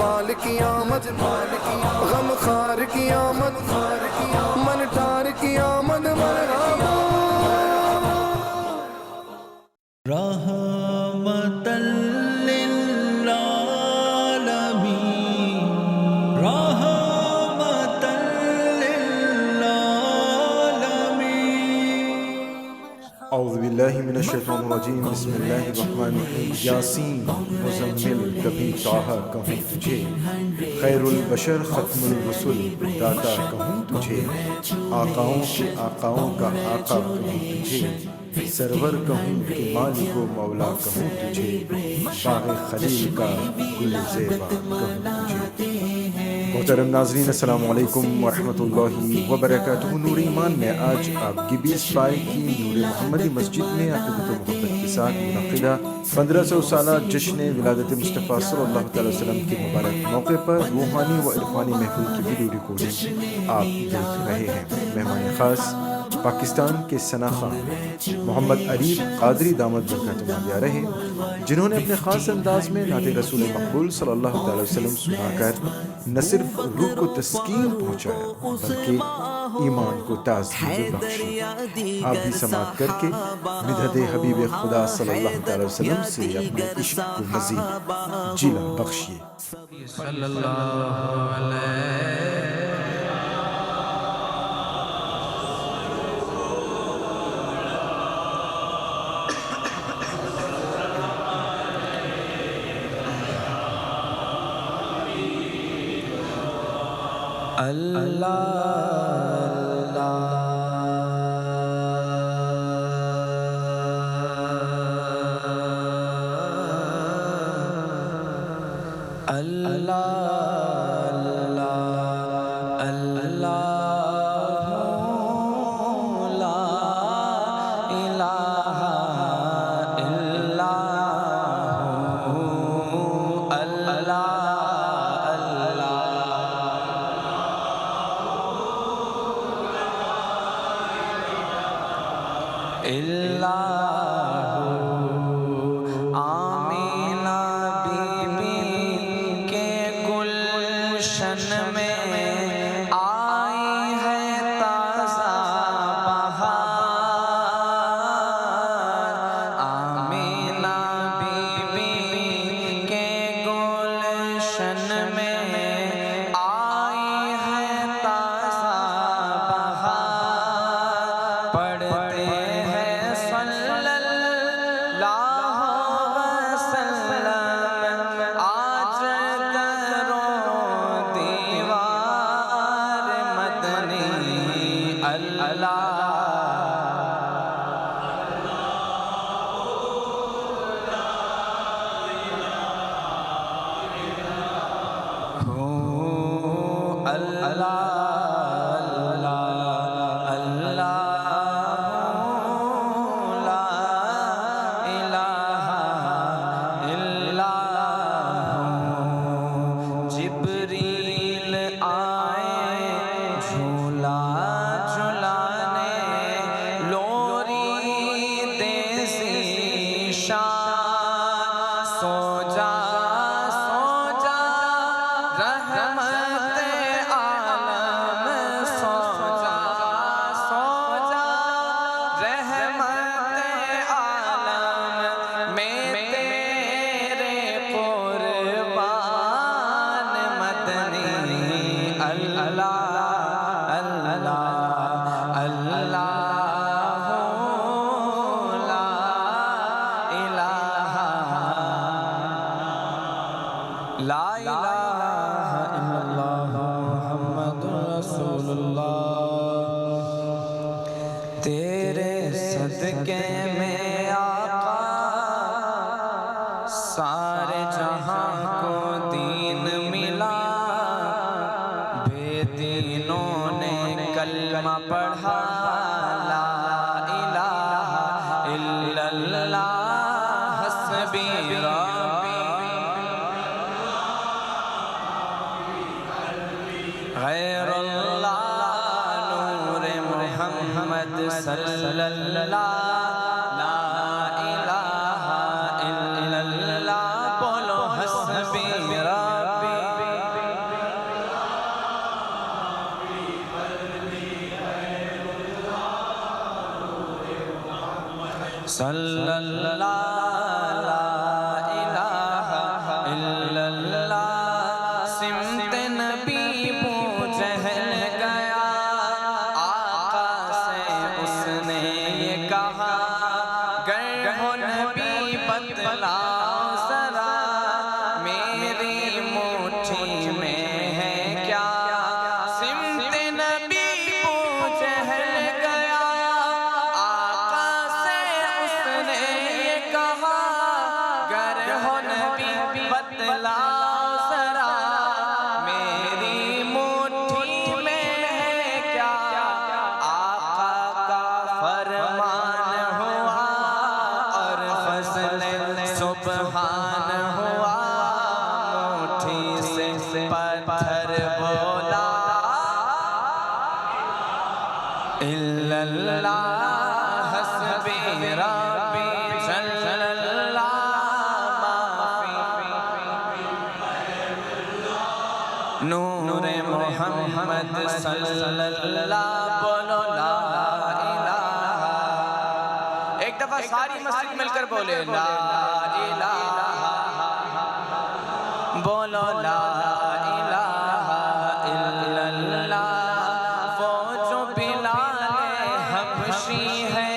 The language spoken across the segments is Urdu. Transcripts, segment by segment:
مال کی آمد، غم خار کی آمد، من ٹار کی آمد، مرحبا رحمتاً للعالمین، رحمتاً للعالمین۔ اعوذ باللہ من الشیطان الرجیم، بسم اللہ الرحمن الرحیم۔ یاسین مزمل کبھی طٰہٰ کہوں تجھے، خیر البشر ختم الرسل داتا کہوں تجھے، آقاؤں کے آقاؤں کا آقا کہوں تجھے، سرور کہوں کہ مالک و مولا کہوں تجھے، باغ خلیل کا گل زیبا کہوں تجھے۔ محترم ناظرین، السلام علیکم ورحمۃ اللہ وبرکاتہ۔ نور ایمان میں آج آپ کی 20 پائی کی نور محمدی مسجد میں عقیدت و محبت کے ساتھ منعقدہ 1500 سالہ جشن ولادت مصطفیٰ صلی اللہ تعالی وسلم کے مبارک موقع پر روحانی و عرفانی محفل کی ویڈیو ریکارڈنگ آپ دیکھ رہے ہیں۔ مہمان خاص پاکستان کے ثنا خان محمد عریف قادری دامت برکاتہ عالیہ رہے، جنہوں نے اپنے خاص انداز میں نعت رسول مقبول صلی اللہ تعالی وسلم سنا کر نہ صرف روح کو تسکین پہنچایا بلکہ ایمان کو تازگی بخشی۔ آپ بھی سماعت کر کے مدحت حبیب خدا صلی اللہ تعالی وسلم سے اپنے عشق کو مزید جلا بخشیے۔ صلی اللہ علیہ صلی اللہ لا الہ الا اللہ سمت نبی بو جہل گیا آقا سے اس نے یہ کہا گر ہو نبی بتلاؤ ذرا میری مٹھی میں ہے کیا سمت نبی بو جہل گیا آقا سے اس نے یہ کہا گر ہو نبی بتلاؤ ذرا میری مٹھی میں ہے کیا آقا کا فرمان ہوا اور فضل سبحان ہوا مٹھی سے پتھر بولا الا اللہ حسبی ربی جل اللہ ما فی نور محمد صلی اللہ بولو لا الہ ایک دفعہ ساری مسجد مل کر بولے لا الہ بولو لا الہ الا اللہ وہ جو بلال حبشی ہے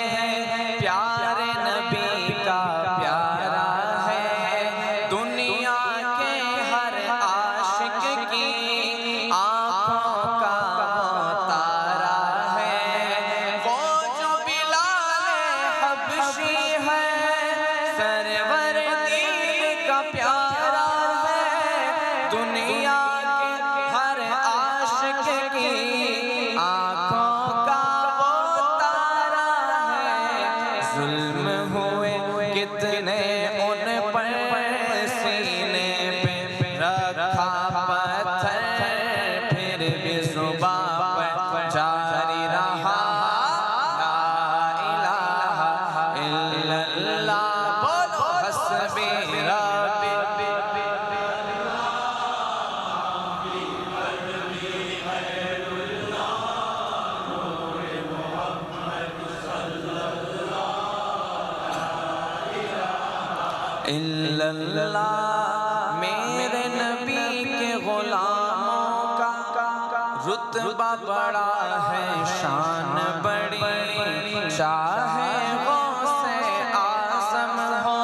پیارے نبی کا پیارا ہے دنیا کے ہر عاشق کی آنکھوں کا وہ تارا ہے وہ جو بلال حبشی ہے سرور دین کا پیارا ہے دنیا کے ہر عاشق کی آنکھوں کا وہ تارا ہے ظلم ہوئے کتنے ان پر سینے پہ رکھا پتھر پھر بھی زباں پر جاری رہا لا الہ الا اللہ بولو حسبی ربی الا اللہ میرے نبی کے غلاموں کا رتبہ بڑا ہے شان بڑی چاہے غوث اعظم ہو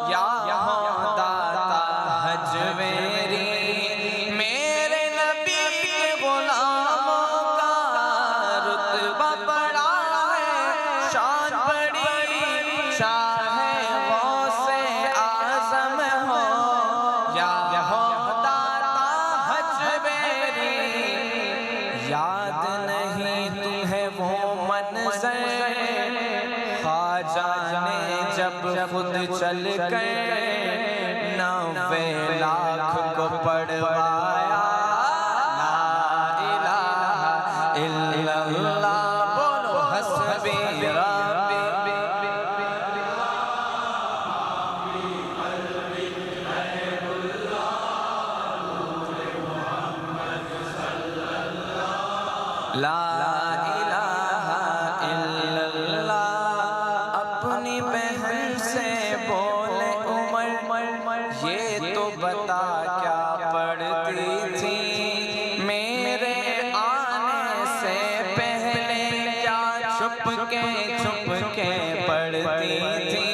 یا ہو داتا حجویری میرے نبی کے غلاموں کا رتبہ بڑا ہے شان بڑی چاہے غوث اعظم ہو یا ہو داتا حجویری یاد نہیں تمہیں وہ منظر خواجہ نے جب خود چل کر 90 لاکھ کو پڑھوایا لا الہ الا اللہ بولو حسبی ربی لا الہ الا اللہ اپنی بہن سے بولے عمر یہ تو بتا کیا پڑھتی تھی میرے آنے سے پہلے کیا چھپ کے پڑھتی تھی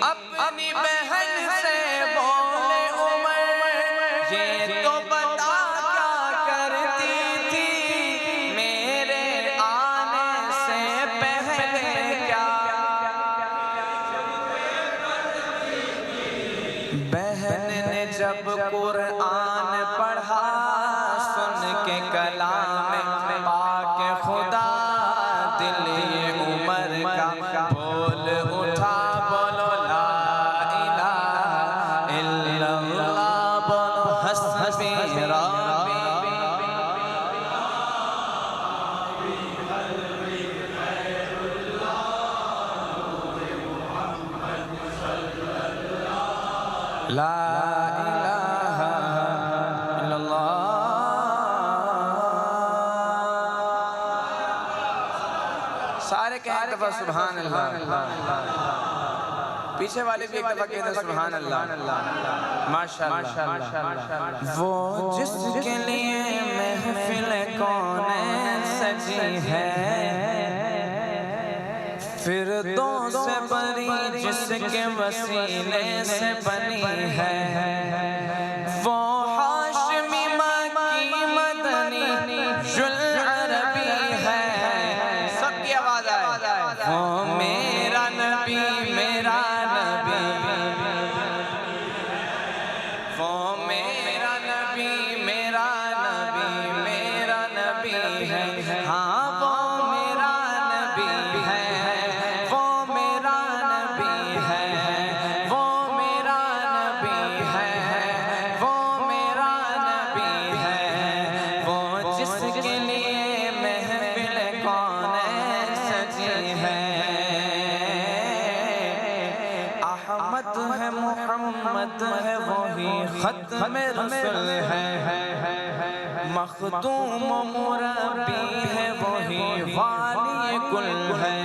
اپنی بہن سے بولے عمر یہ تو بتا کیا کرتی تھی میرے آنے سے پہلے کیا بہن نے جب قرآن پڑھا سن کے کلام پاک خدا دل یہ عمر کا بول اٹھا بولو لا الہ الا اللہ بولو حسبی ربی لا الہ الا اللہ سارے سارے کہیں ایک دفعہ سبحان اللہ، پیچھے والے بھی ایک دفعہ کہتے ہیں سبحان اللہ، ماشاءاللہ۔ وہ جس کے لیے محفل کونین سجی ہے، فردوس سے بری جس کے وسیلے سے بنی ہے، وہ ہاشمی مکی مدنی العربی ہے، سب کی آواز آئے، وہ میرا نبی میرا نبی، وہ میرا نبی میرا نبی میرا نبی ہے، ہاں وہ میرا نبی ہے، وہ میرا نبی ہے، وہ میرا نبی ہے، وہ میرا نبی ہے، وہ جس کے لیے محفل کونین سجی ہے، احمد ہے محمد ہے وہی ختم رسول ہے، مخدوم و مربی ہے وہی والی کل ہے،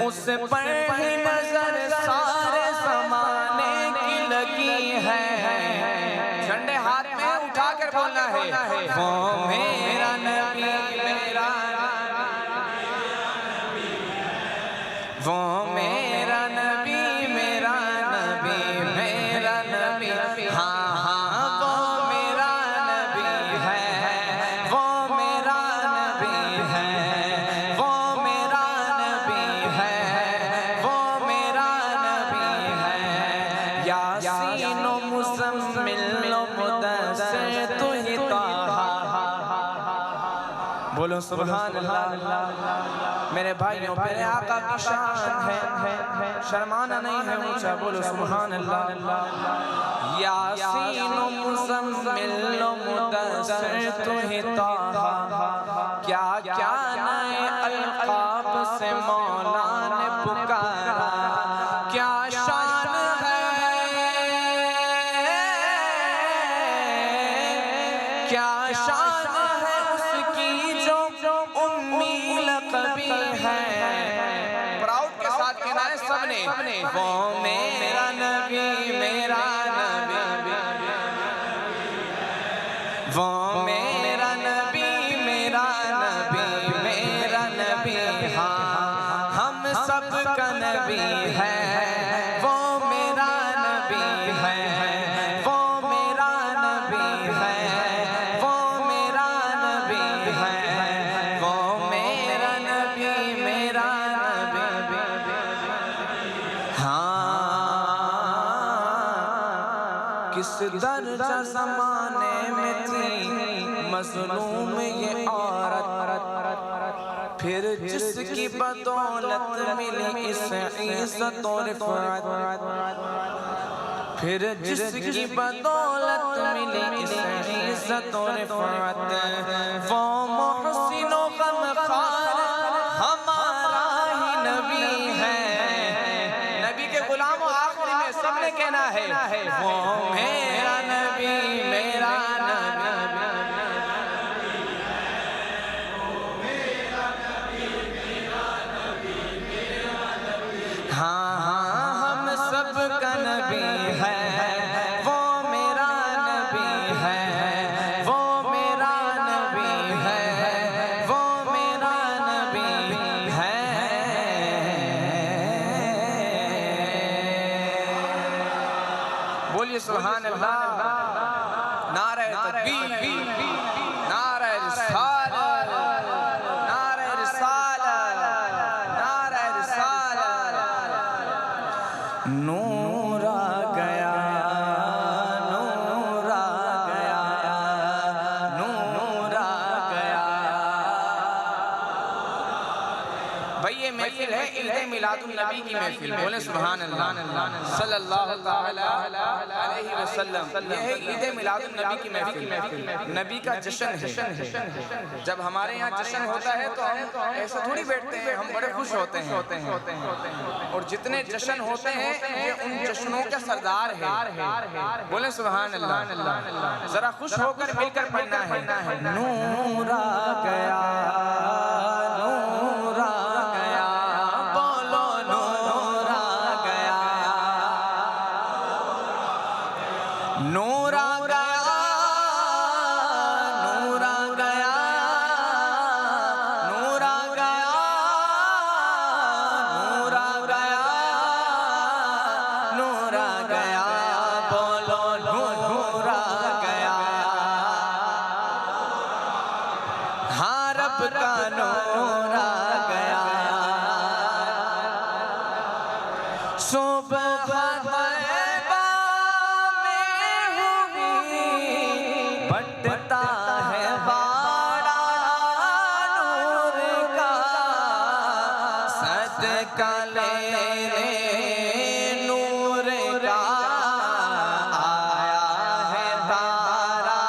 اس پر ہی نظر سارے زمانے کی لگی ہے، جھنڈے ہاتھ میں اٹھا کر بولنا ہے، وہ میرا نبی میرا وہ میرا نبی میرا نبی میرا نبی، ہاں ہاں وہ میرا نبی ہے، وہ میرا نبی ہے، وہ میرا نبی ہے، وہ میرا نبی ہے، یاسین و مزمل و مدثر تو ہی طٰہٰ، بولو سبحان اللہ۔ میرے بھائیوں پہ آقا کی شان ہے، شرمانا نہیں ہے، اونچا بولو سبحان اللہ۔ یاسین و مزمل و مدثر تو ہی طٰہٰ، کیا کیا نئے القاب سے مولا نے پکارا، کیا شان ہے، کیا شان ہے اس کی جو امی لقبی ہے، پراؤڈ کے ساتھ کہنا ہے سب نے، وہ میرا نبی میرا نبی، وہ میرا نبی میرا نبی میرا نبی، ہاں ہم سب کا نبی ہے، وہ میرا نبی ہے، وہ میرا نبی ہے، وہ میرا نبی ہے، وہ میرا نبی میرا نبی، ہاں کس درجہ زمانے میں تھی مظلوم یہ عورت، پھر جس کی بدولت ملی اس عزت و رفعت، پھر جس کی بدولت ملی اس عزت و رفعت، وہ محسن و غمخوار ہمارا ہی نبی ہے، نبی کے غلام و آخری میں سب نے کہنا ہے، وہ میرا نبی میرا نبی، ہاں ہاں ہم سب کا نبی ہے، وہ میرا نبی ہے، وہ میرا نبی ہے، وہ میرا نبی ہے، بولیے سبحان اللہ، نعرہ تکبیر، نعرہ رسالت، نعرہ رسالت، نعرہ رسالت، نور آ گیا، نور آ گیا، نور آ گیا۔ بھئی یہ محفل ہے عید میلاد النبی کی محفل، بولے سبحان اللہ صلی اللہ تعالی علیہ وسلم، یہ ہے عید میلاد النبی کی محفل، نبی کا جشن ہے۔ جب ہمارے یہاں جشن ہوتا ہے تو ہم ایسا تھوڑی بیٹھتے ہیں، ہم بڑے خوش ہوتے ہیں، اور جتنے جشن ہوتے ہیں یہ ان جشنوں کا سردار ہے، بولے سبحان اللہ، ذرا خوش ہو کر مل کر پڑھنا ہے، نور آ گیا، نور آ گیا، کا نور آ گیا صبح طیبہ میں ہوئی بٹتا ہے باڑا نور کا صدقہ لینے نور کا آیا ہے تارا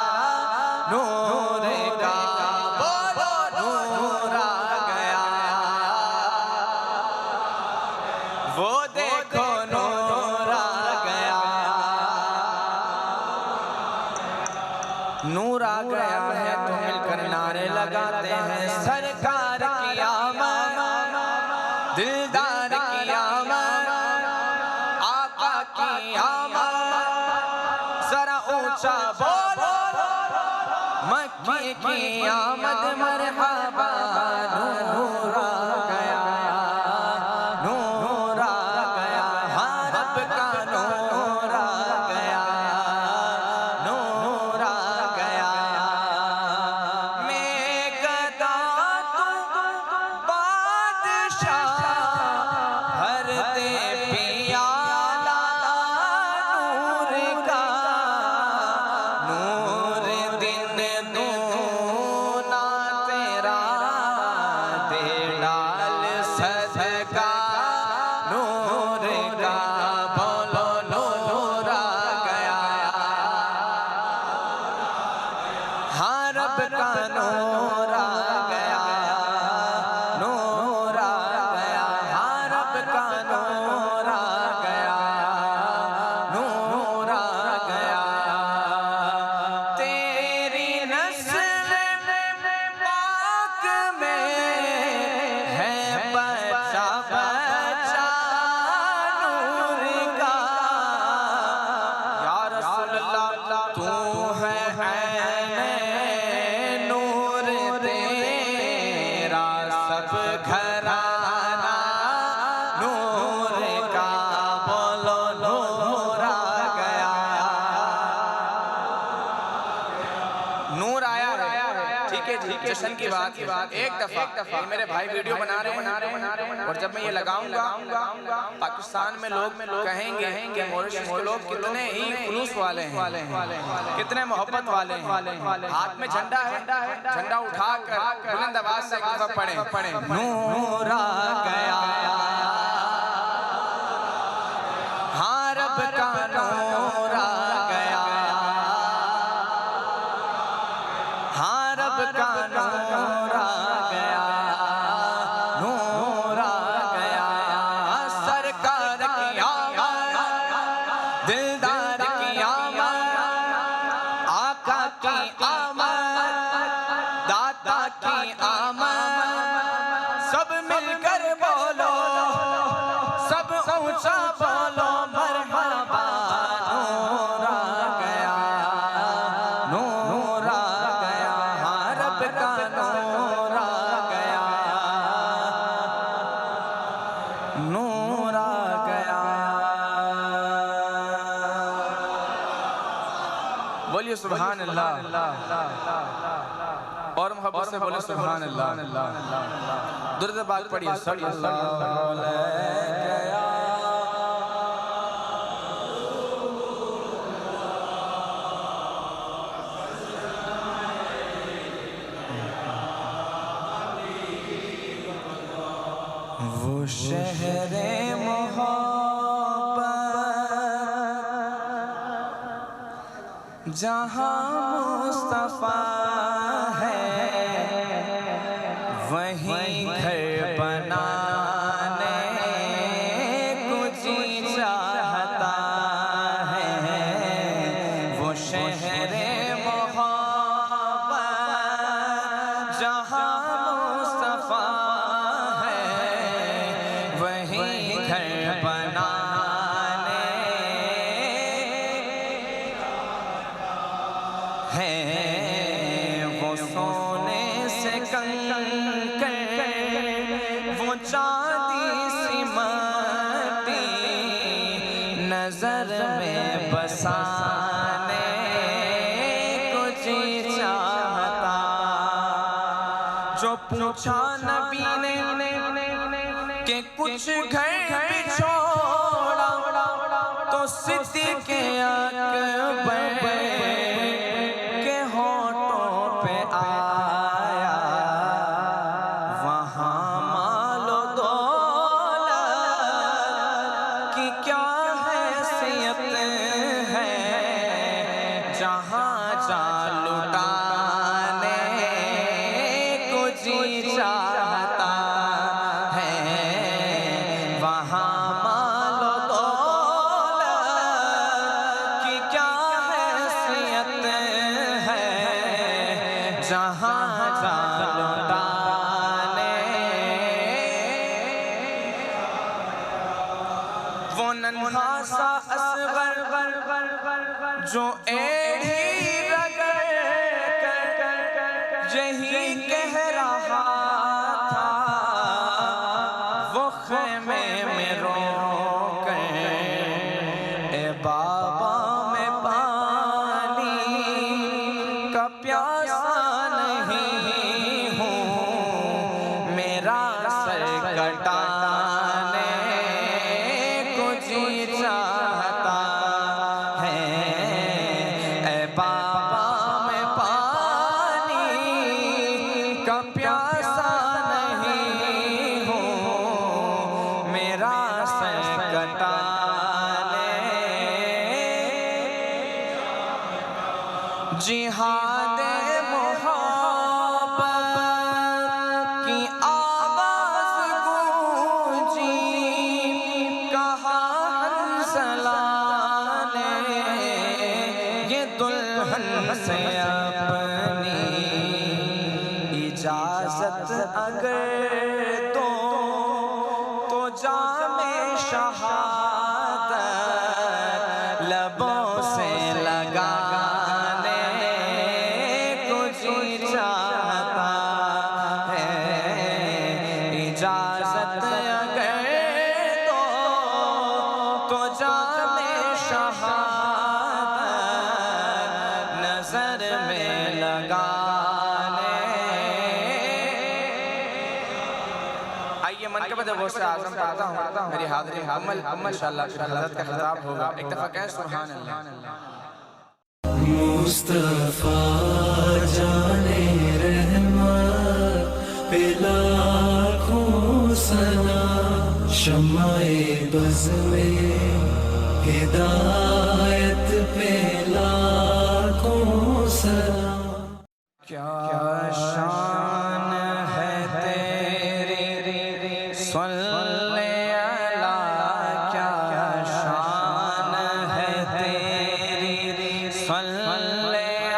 نور کا بولو نور آ گیا وہ دیکھو نور آ گیا نور آ گیا ہے تو مل کر نعرے لگاتے ہیں سرکار کی آمد دلدار کی آمد آقا کی آمد ذرا اونچا بولو مکی کی آمد مرحبا نور آ گیا نور آ گیا ہاں رب کا نور آ گیا نور آ گیا میں گدا تو بادشاہ بھرتے پیالہ نور کا نور دن دونا تیرا دے ڈال صدقہ نور کا بولو نور آ گیا ہاں رب کا نور آ گیا نور آ گیا ہاں رب کا نور آ گیا نور آ گیا تیری نسل پاک میں ہے بچہ بچہ نور کا یا رسول اللہ تو ہے عین نور تیرا سب گھرانہ نور کا بولو نور آ گیا نور آیا ہے ٹھیک ہے جی جشن کی بات ایک دفعہ یہ میرے بھائی ویڈیو بنا رہے ہیں اور جب میں یہ لگاؤں گا پاکستان میں لوگ کہیں گے کہ موریشس کے لوگ کتنے ہی خلوص والے ہیں کتنے محبت والے ہیں ہاتھ میں جھنڈا ہے جھنڈا اٹھا کر بلند آواز سے ایک دفعہ پڑھیں نور آ گیا ہاں رب کا نور آ گیا ہاں رب کا نور آ گیا نور آ گیا سرکار کی آمد دلدار کی آمد آقا کی آمد داتا کی آمد سب مل کر بولو سب اونچا بولو مرحبا نور آ گیا نور آ گیا ہاں رب کا نور آ گیا نور آ گیا بولیے سبحان اللہ اور محبت سے بولے سبحان اللہ درود پاک پڑھیے صلی اللہ علیہ وہ شہر محبت جہاں مصطفیٰ ہے وہیں گھر بنانے کو جی چاہتا ہے وہ شہر محبت جہاں مصطفیٰ ہے وہیں گھر بنانے ہے وہ سونے سے کنکر وہ چاندی سی مٹی نظر میں بسانے کو جی چاہتا جو پوچھا نبی نے کہ کچھ گھر بھی چھوڑا تو صدیق اکبر کے ہونٹوں پہ آیا وہاں مال و دولت کی کیا حیثیت ہے جہاں جا لٹانے کو جی چاہتا ہے وہاں مال و دولت کی کیا حیثیت ہے جہاں جا لٹانے وہ ننھا سا اصغر جو ایڑھی رگڑ کر یہی کہہ رہا تھا وہ خیمے میں رو کر اے بابا میں پانی کا پیاسا نہیں ہوں میرا سر کٹانے کو جی چاہتا ہے اے بابا میں پانی کا پیاسا نہیں ہوں میرا سر کٹانے جہاد محبت کی آواز گونجی کہا حنظلہ نے یہ دلہن سے اپنی اجازت اگر تو جام شہادت لبوں سے لگانے کو جی چاہتا ہے اجازت اگر تو جام شہادت نظر میں لگانے آئیے منقبت غوث اعظم پڑھتا ہوں میری حاضری مکمل انشاءاللہ حضرت کا خطاب ہوگا ایک دفعہ کہیں سبحان اللہ مصطفیٰ جانے رحمت پہ لاکھوں سلام شمع بز میں ہدایت پہ لاکھوں سلام کیا شان ہے تیری صلی اللہ کیا شان ہے تیری صلی اللہ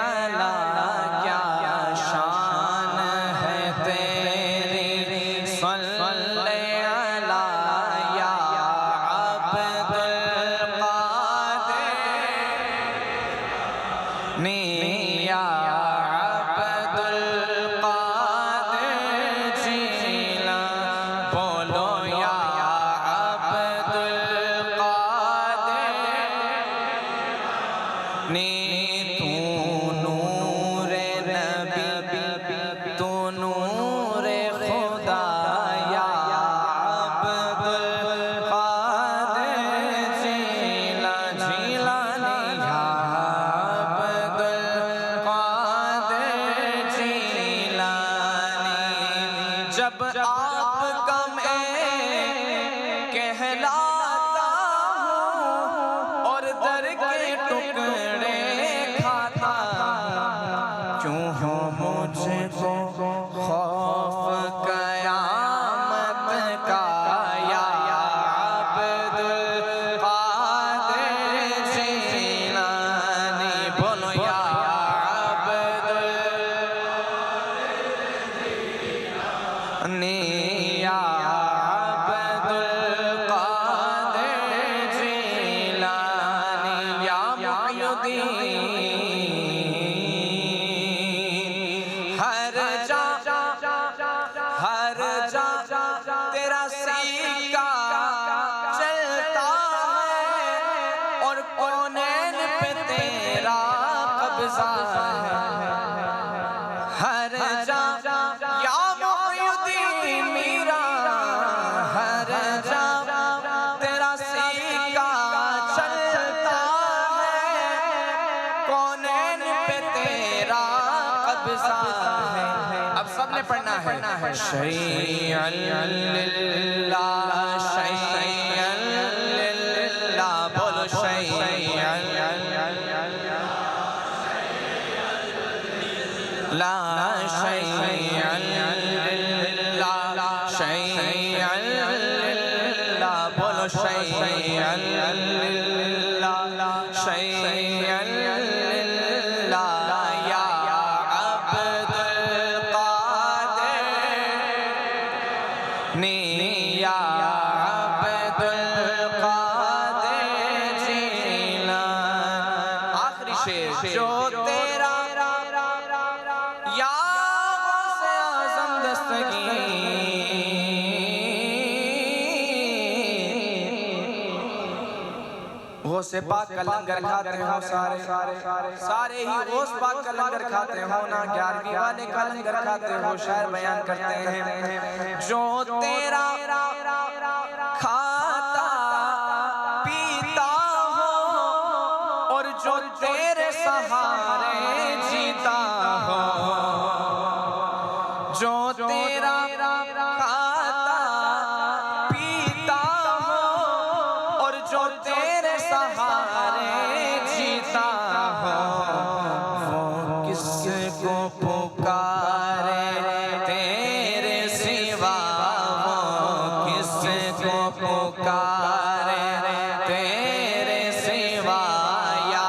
کیا شان ہے تیری صلی اللہ یا عبد القادر یا عبد القادر جیلا بولو یا عبد القادر تو نور نبی تو نور خدا یا عبد القادر جیلا جیلانی یا عبد القادر جیلانی جب آپ کا میں کہلاتا ہوں اور در کے ٹکڑے کھاتا کیوں ہو مجھ کو خوف قیامت کا یا عبد القادر جیلانی بولو یا عبد القادر ابزا ہے، اب سب نے پڑھنا ہے شیئا للہ شیئا للہ، بولو شیئا لا شیئا للہ شیئا للہ، بولو شیئا للہ شیئا للہ، یا عبد القادر نی یا عبد القادر جیلان، آخری شعر جو تیرا یا غوث اعظم دستگیر، غوث پاک کا لنگر کھاتے ہو سارے ہی غوث پاک کا لنگر کھاتے ہو نا، 11ویں والے کا لنگر کھاتے ہو، شاعر بیان کرتے ہیں جو تیرا کھاتا پیتا ہو اور جو تیرے سہارے جیتا ہو، جو تیرا کھاتا پیتا ہو اور جو تیرے سہارے جیتا ہو، وہ کس کو پکارے تیرے سوا، وہ کس کو پکارے تیرے سوا، یا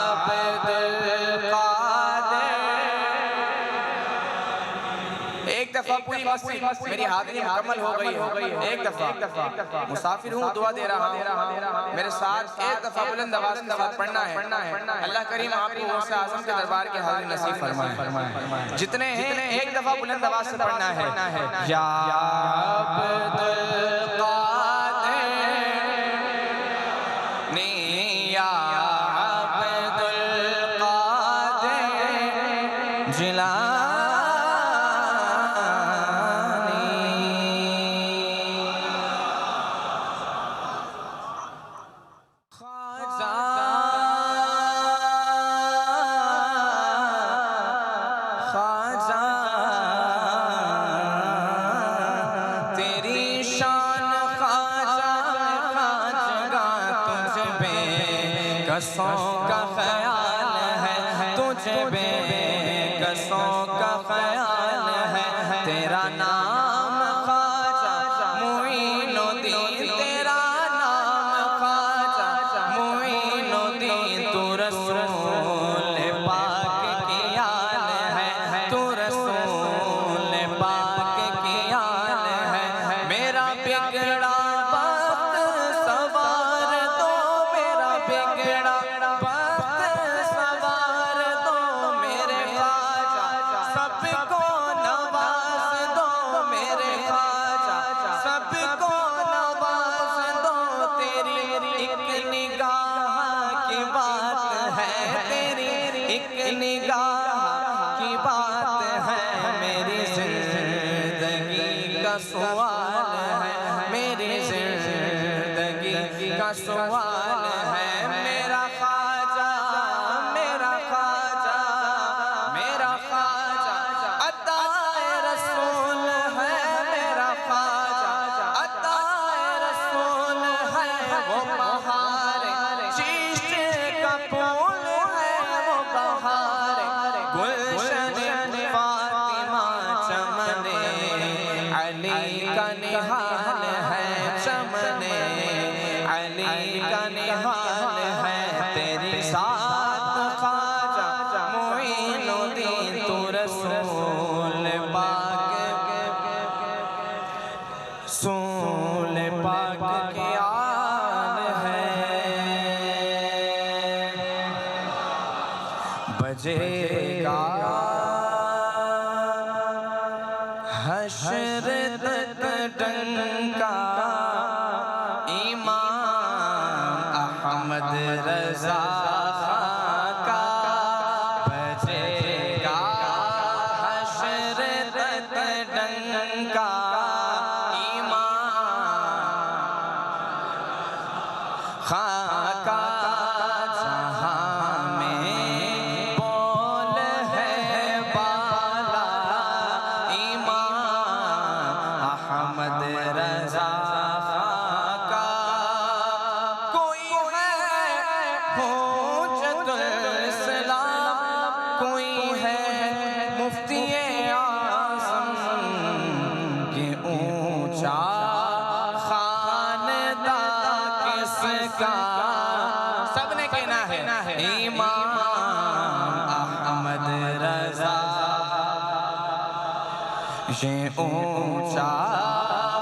عبد القادر۔ ایک دفعہ پوری مسجد میری حاضری مکمل ہو گئی ہے، ایک دفعہ مسافر ہوں، دعا دے رہا ہوں، میرے ساتھ ایک دفعہ بلند آواز کے ساتھ پڑھنا ہے، اللہ کریم آپ کو غوث اعظم کے دربار کے حاضر نصیب فرمائے، جتنے ہیں ایک دفعہ بلند آواز سے پڑھنا ہے یا عبد القادر نی یا عبد القادر جیلانی، خواجہ خواجہ تیری شان خواجہ خواجہ تجھ بے کسوں کا خیال ہے، تجھ بے کسوں کا خیال ہے، تیرا نام خواجہ معین الدین، تیرا نام خواجہ معین الدین، تو رسول پاک کی آل ہے، تو رسول پاک کی آل ہے، میرا بگڑا بخت سوار دو، میرا بگڑا بخت سوار دو، میرے خواجہ سب کو نواز دو، میرے خواجہ سب کو نواز دو، تیری ایک نگاہ کی بات ہے، تیری ایک نگاہ کی بات ہے، میری زندگی کا سوال ہے، میری زندگی کا سوال ہے، میرا خواجہ میرا خواجہ میرا خواجہ عطائے رسول ہے، میرا خواجہ عطائے رسول ہے، وہ بہار چشت کا پھول ہے، وہ بہار گلشن فاطمہ چمن علی کا نہال ہے، چمن علی کا نہال ہے، تیری ساتھ خواجہ معین الدین، تو رسول پاک رسول پاک کی آل ہے، بجے گا حشر تک ڈنکا، امام احمد رضا خاں کا، بجے گا حشر تک ڈنکا، امام خاں کا، جہاں میں بول ہے یہ اونچا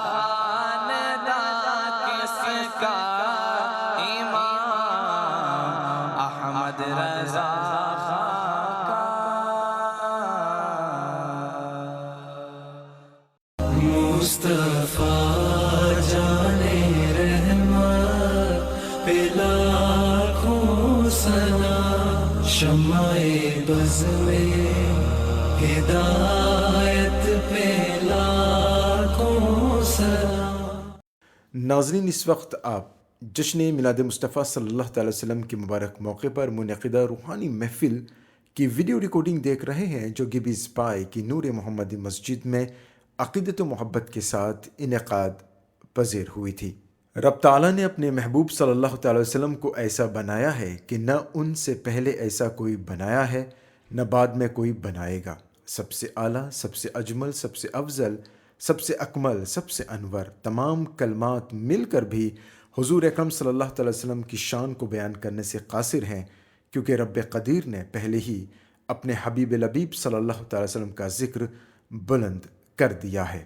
خاندان کس کا امام احمد رضا کا مصطفیٰ جانے رحمت پہ لاکھوں سلام، شمع بز میں ہدایت پہ لاکھوں سلام۔ ناظرین، اس وقت آپ جشن میلاد مصطفیٰ صلی اللہ تعالی وسلم کے مبارک موقع پر منعقدہ روحانی محفل کی ویڈیو ریکارڈنگ دیکھ رہے ہیں، جو گیبیز پائے کی نور محمدی مسجد میں عقیدت و محبت کے ساتھ انعقاد پذیر ہوئی تھی۔ رب تعالیٰ نے اپنے محبوب صلی اللہ تعالی وسلم کو ایسا بنایا ہے کہ نہ ان سے پہلے ایسا کوئی بنایا ہے، نہ بعد میں کوئی بنائے گا۔ سب سے اعلیٰ، سب سے اجمل، سب سے افضل، سب سے اکمل، سب سے انور، تمام کلمات مل کر بھی حضور اکرم صلی اللہ تعالی وسلم کی شان کو بیان کرنے سے قاصر ہیں، کیونکہ رب قدیر نے پہلے ہی اپنے حبیب لبیب صلی اللہ تعالی وسلم کا ذکر بلند کر دیا ہے۔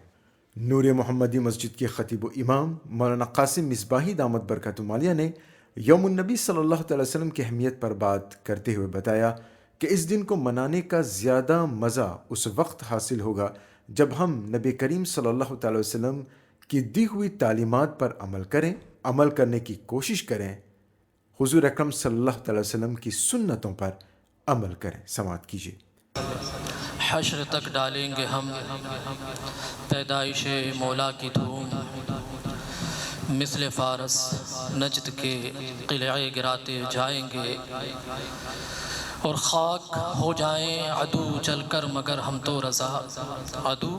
نور محمدی مسجد کے خطیب و امام مولانا قاسم مصباحی دامت برکاتہ عالیہ نے یوم النبی صلی اللہ تعالی وسلم کی اہمیت پر بات کرتے ہوئے بتایا کہ اس دن کو منانے کا زیادہ مزہ اس وقت حاصل ہوگا جب ہم نبی کریم صلی اللہ تعالی وسلم کی دی ہوئی تعلیمات پر عمل کریں، عمل کرنے کی کوشش کریں، حضور اکرم صلی اللہ تعالی وسلم کی سنتوں پر عمل کریں۔ سماعت کیجیے۔ حشر تک ڈالیں گے ہم پیدائش مولا کی دھوم، مثل فارس نجد کے قلعے گراتے جائیں گے، اور خاک ہو جائیں عدو جل کر مگر ہم تو رضا۔ عدو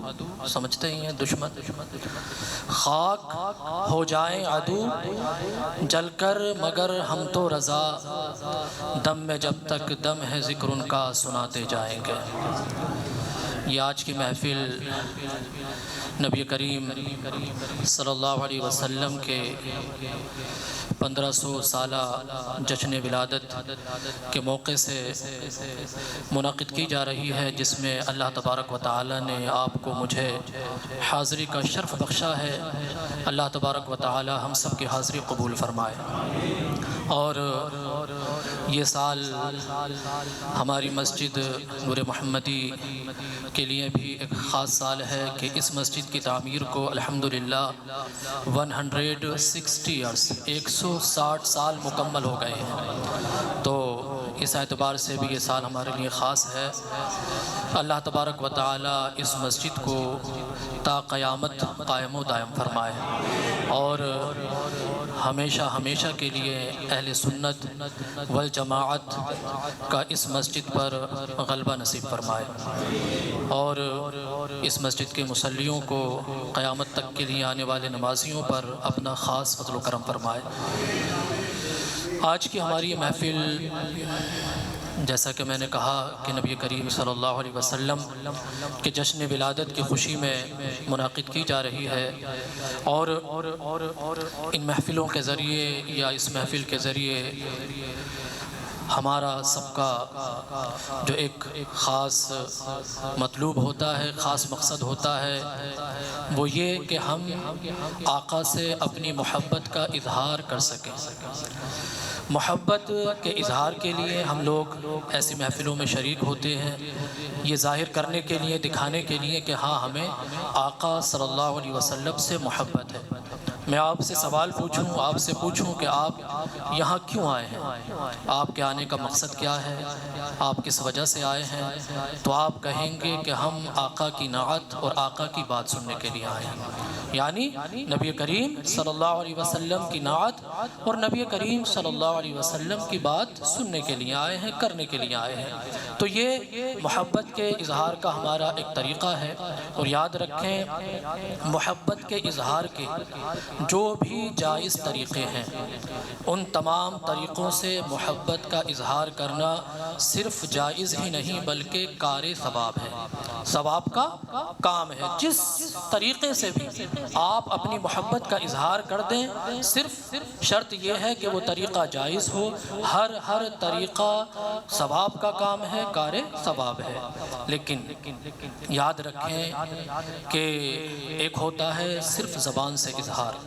سمجھتے ہی ہیں دشمن، خاک ہو جائیں عدو جل کر مگر ہم تو رضا، دم میں جب تک دم ہے ذکر ان کا سناتے جائیں گے۔ یہ آج کی محفل نبی کریم صلی اللہ علیہ وسلم کے 1500 سالہ جشن ولادت کے موقع سے منعقد کی جا رہی ہے، جس میں اللہ تبارک و تعالی نے آپ کو مجھے حاضری کا شرف بخشا ہے۔ اللہ تبارک و تعالی ہم سب کی حاضری قبول فرمائے، اور یہ سال ہماری مسجد نور محمدی کے لیے بھی ایک خاص سال ہے کہ اس مسجد کی تعمیر کو الحمدللہ 160 ایئرس 160 سال مکمل ہو گئے ہیں، تو اس اعتبار سے بھی یہ سال ہمارے لیے خاص ہے۔ اللہ تبارک و تعالی اس مسجد کو تا قیامت قائم و دائم فرمائے، اور ہمیشہ ہمیشہ کے لیے اہل سنت والجماعت کا اس مسجد پر غلبہ نصیب فرمائے، اور اس مسجد کے مصلیوں کو قیامت تک کے لیے آنے والے نمازیوں پر اپنا خاص فضل و کرم فرمائے۔ آج کی ہماری یہ محفل، جیسا کہ میں نے کہا کہ نبی کریم صلی اللہ علیہ وسلم کے جشن ولادت کی خوشی میں منعقد کی جا رہی ہے، اور ان محفلوں کے ذریعے یا اس محفل کے ذریعے ہمارا سب کا جو ایک خاص مطلوب ہوتا ہے، خاص مقصد ہوتا ہے، وہ یہ کہ ہم آقا سے اپنی محبت کا اظہار کر سکیں۔ محبت کے اظہار کے لیے ہم لوگ ایسی محفلوں میں شریک ہوتے ہیں، یہ ظاہر کرنے کے لیے، دکھانے کے لیے کہ ہاں ہمیں آقا صلی اللہ علیہ وسلم سے محبت ہے۔ میں آپ سے سوال پوچھوں، آپ سے پوچھوں کہ آپ یہاں کیوں آئے ہیں، آپ کے آنے کا مقصد کیا ہے، آپ کس وجہ سے آئے ہیں، تو آپ کہیں گے کہ ہم آقا کی نعت اور آقا کی بات سننے کے لیے آئے ہیں، یعنی نبی کریم صلی اللہ علیہ وسلم کی نعت اور نبی کریم صلی اللہ علیہ وسلم کی بات سننے کے لیے آئے ہیں، کرنے کے لیے آئے ہیں۔ تو یہ محبت کے اظہار کا ہمارا ایک طریقہ ہے، اور یاد رکھیں محبت کے اظہار کے جو بھی جائز طریقے ہیں ان تمام طریقوں سے محبت کا اظہار کرنا صرف جائز ہی نہیں بلکہ کار ثواب ہے، ثواب کا کام ہے۔ جس طریقے سے بھی آپ اپنی محبت کا اظہار کر دیں، صرف شرط یہ ہے کہ وہ طریقہ جائز ہو۔ ہر طریقہ ثواب کا کام ہے، کار ثواب ہے۔ لیکن یاد رکھیں کہ ایک ہوتا ہے صرف زبان سے اظہار۔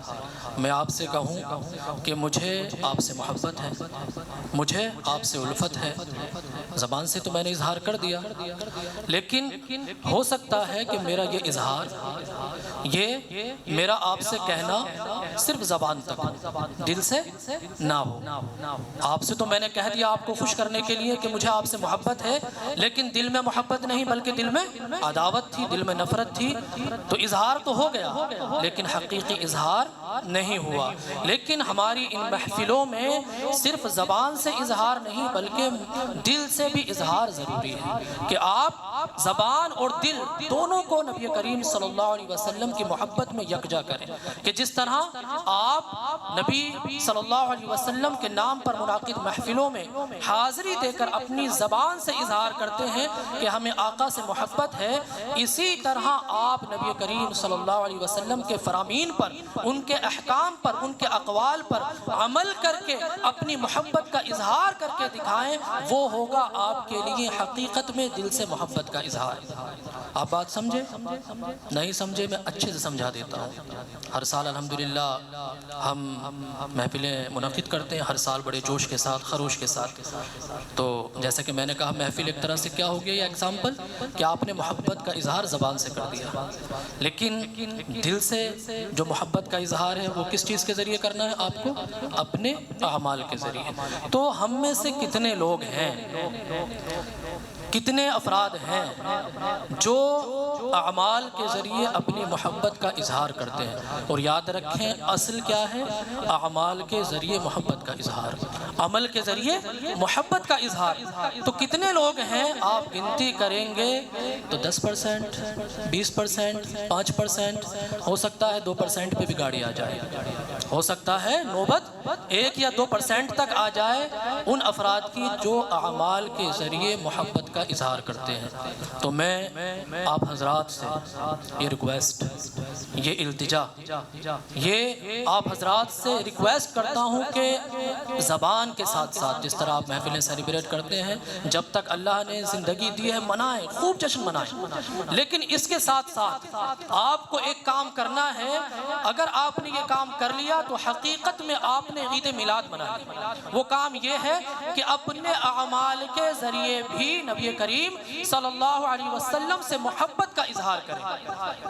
میں آپ سے کہوں کہ مجھے آپ سے محبت ہے، مجھے آپ سے الفت ہے، زبان سے تو میں نے اظہار کر دیا، لیکن ہو سکتا ہے کہ میرا یہ اظہار، یہ میرا آپ سے کہنا صرف زبان تک ہو، دل سے نہ ہو۔ آپ سے تو میں نے کہہ دیا آپ کو خوش کرنے کے لیے کہ مجھے آپ سے محبت ہے، لیکن دل میں محبت نہیں بلکہ دل میں عداوت تھی، دل میں نفرت تھی، تو اظہار تو ہو گیا لیکن حقیقی اظہار نہیں ہوا۔ لیکن ہماری ان محفلوں میں صرف زبان سے اظہار نہیں بلکہ دل سے بھی اظہار ضروری ہے کہ آپ زبان اور دل دونوں کو نبی کریم صلی اللہ علیہ وسلم کی محبت میں یکجا کریں، کہ جس طرح آپ نبی صلی اللہ علیہ وسلم کے نام پر منعقد محفلوں میں حاضری دے کر اپنی زبان سے اظہار کرتے ہیں کہ ہمیں آقا سے محبت ہے، اسی طرح آپ نبی کریم صلی اللہ علیہ وسلم کے فرامین پر، ان کے احکام پر، ان کے اقوال پر عمل کر کے اپنی محبت کا اظہار کر کے دکھائیں، وہ ہوگا آپ کے لیے حقیقت میں دل سے محبت کا اظہار۔ آپ بات سمجھے؟ نہیں سمجھے میں اچھے سے سمجھا دیتا ہوں۔ ہر سال الحمدللہ ہم محفلیں منعقد کرتے ہیں، ہر سال بڑے جوش کے ساتھ، خروش کے ساتھ۔ تو جیسا کہ میں نے کہا محفل ایک طرح سے کیا ہو گیا یہ ایگزامپل کہ آپ نے محبت کا اظہار زبان سے کر دیا، لیکن دل سے جو محبت کا اظہار ہے وہ کس چیز کے ذریعے کرنا ہے آپ کو؟ اپنے اعمال کے ذریعے۔ تو ہم میں سے کتنے لوگ ہیں، کتنے افراد ہیں جو اعمال کے ذریعے اپنی محبت کا اظہار کرتے ہیں؟ اور یاد رکھیں اصل کیا ہے؟ اعمال کے ذریعے محبت کا اظہار، عمل کے ذریعے محبت کا اظہار۔ تو کتنے لوگ ہیں آپ گنتی کریں گے تو 10%، 20%، 5%، ہو سکتا ہے 2% پہ بھی گاڑی آ جائے، ہو سکتا ہے نوبت 1 یا 2% تک آ جائے ان افراد کی جو اعمال کے ذریعے محبت کا اظہار کرتے ہیں۔ تو میں آپ حضرات سے یہ ریکویسٹ، یہ التجا، یہ آپ حضرات سے ریکویسٹ کرتا ہوں کہ زبان کے ساتھ ساتھ جس طرح آپ محفلیں سیلیبریٹ کرتے ہیں، جب تک اللہ نے زندگی دی ہے منائیں، خوب جشن منائیں، لیکن اس کے ساتھ ساتھ آپ کو ایک کام کرنا ہے۔ اگر آپ نے یہ کام کر لیا تو حقیقت میں آپ نے عید میلاد منا لی۔ وہ کام یہ ہے کہ اپنے اعمال کے ذریعے بھی نبی کریم صلی اللہ علیہ وسلم سے محبت کا اظہار کریں۔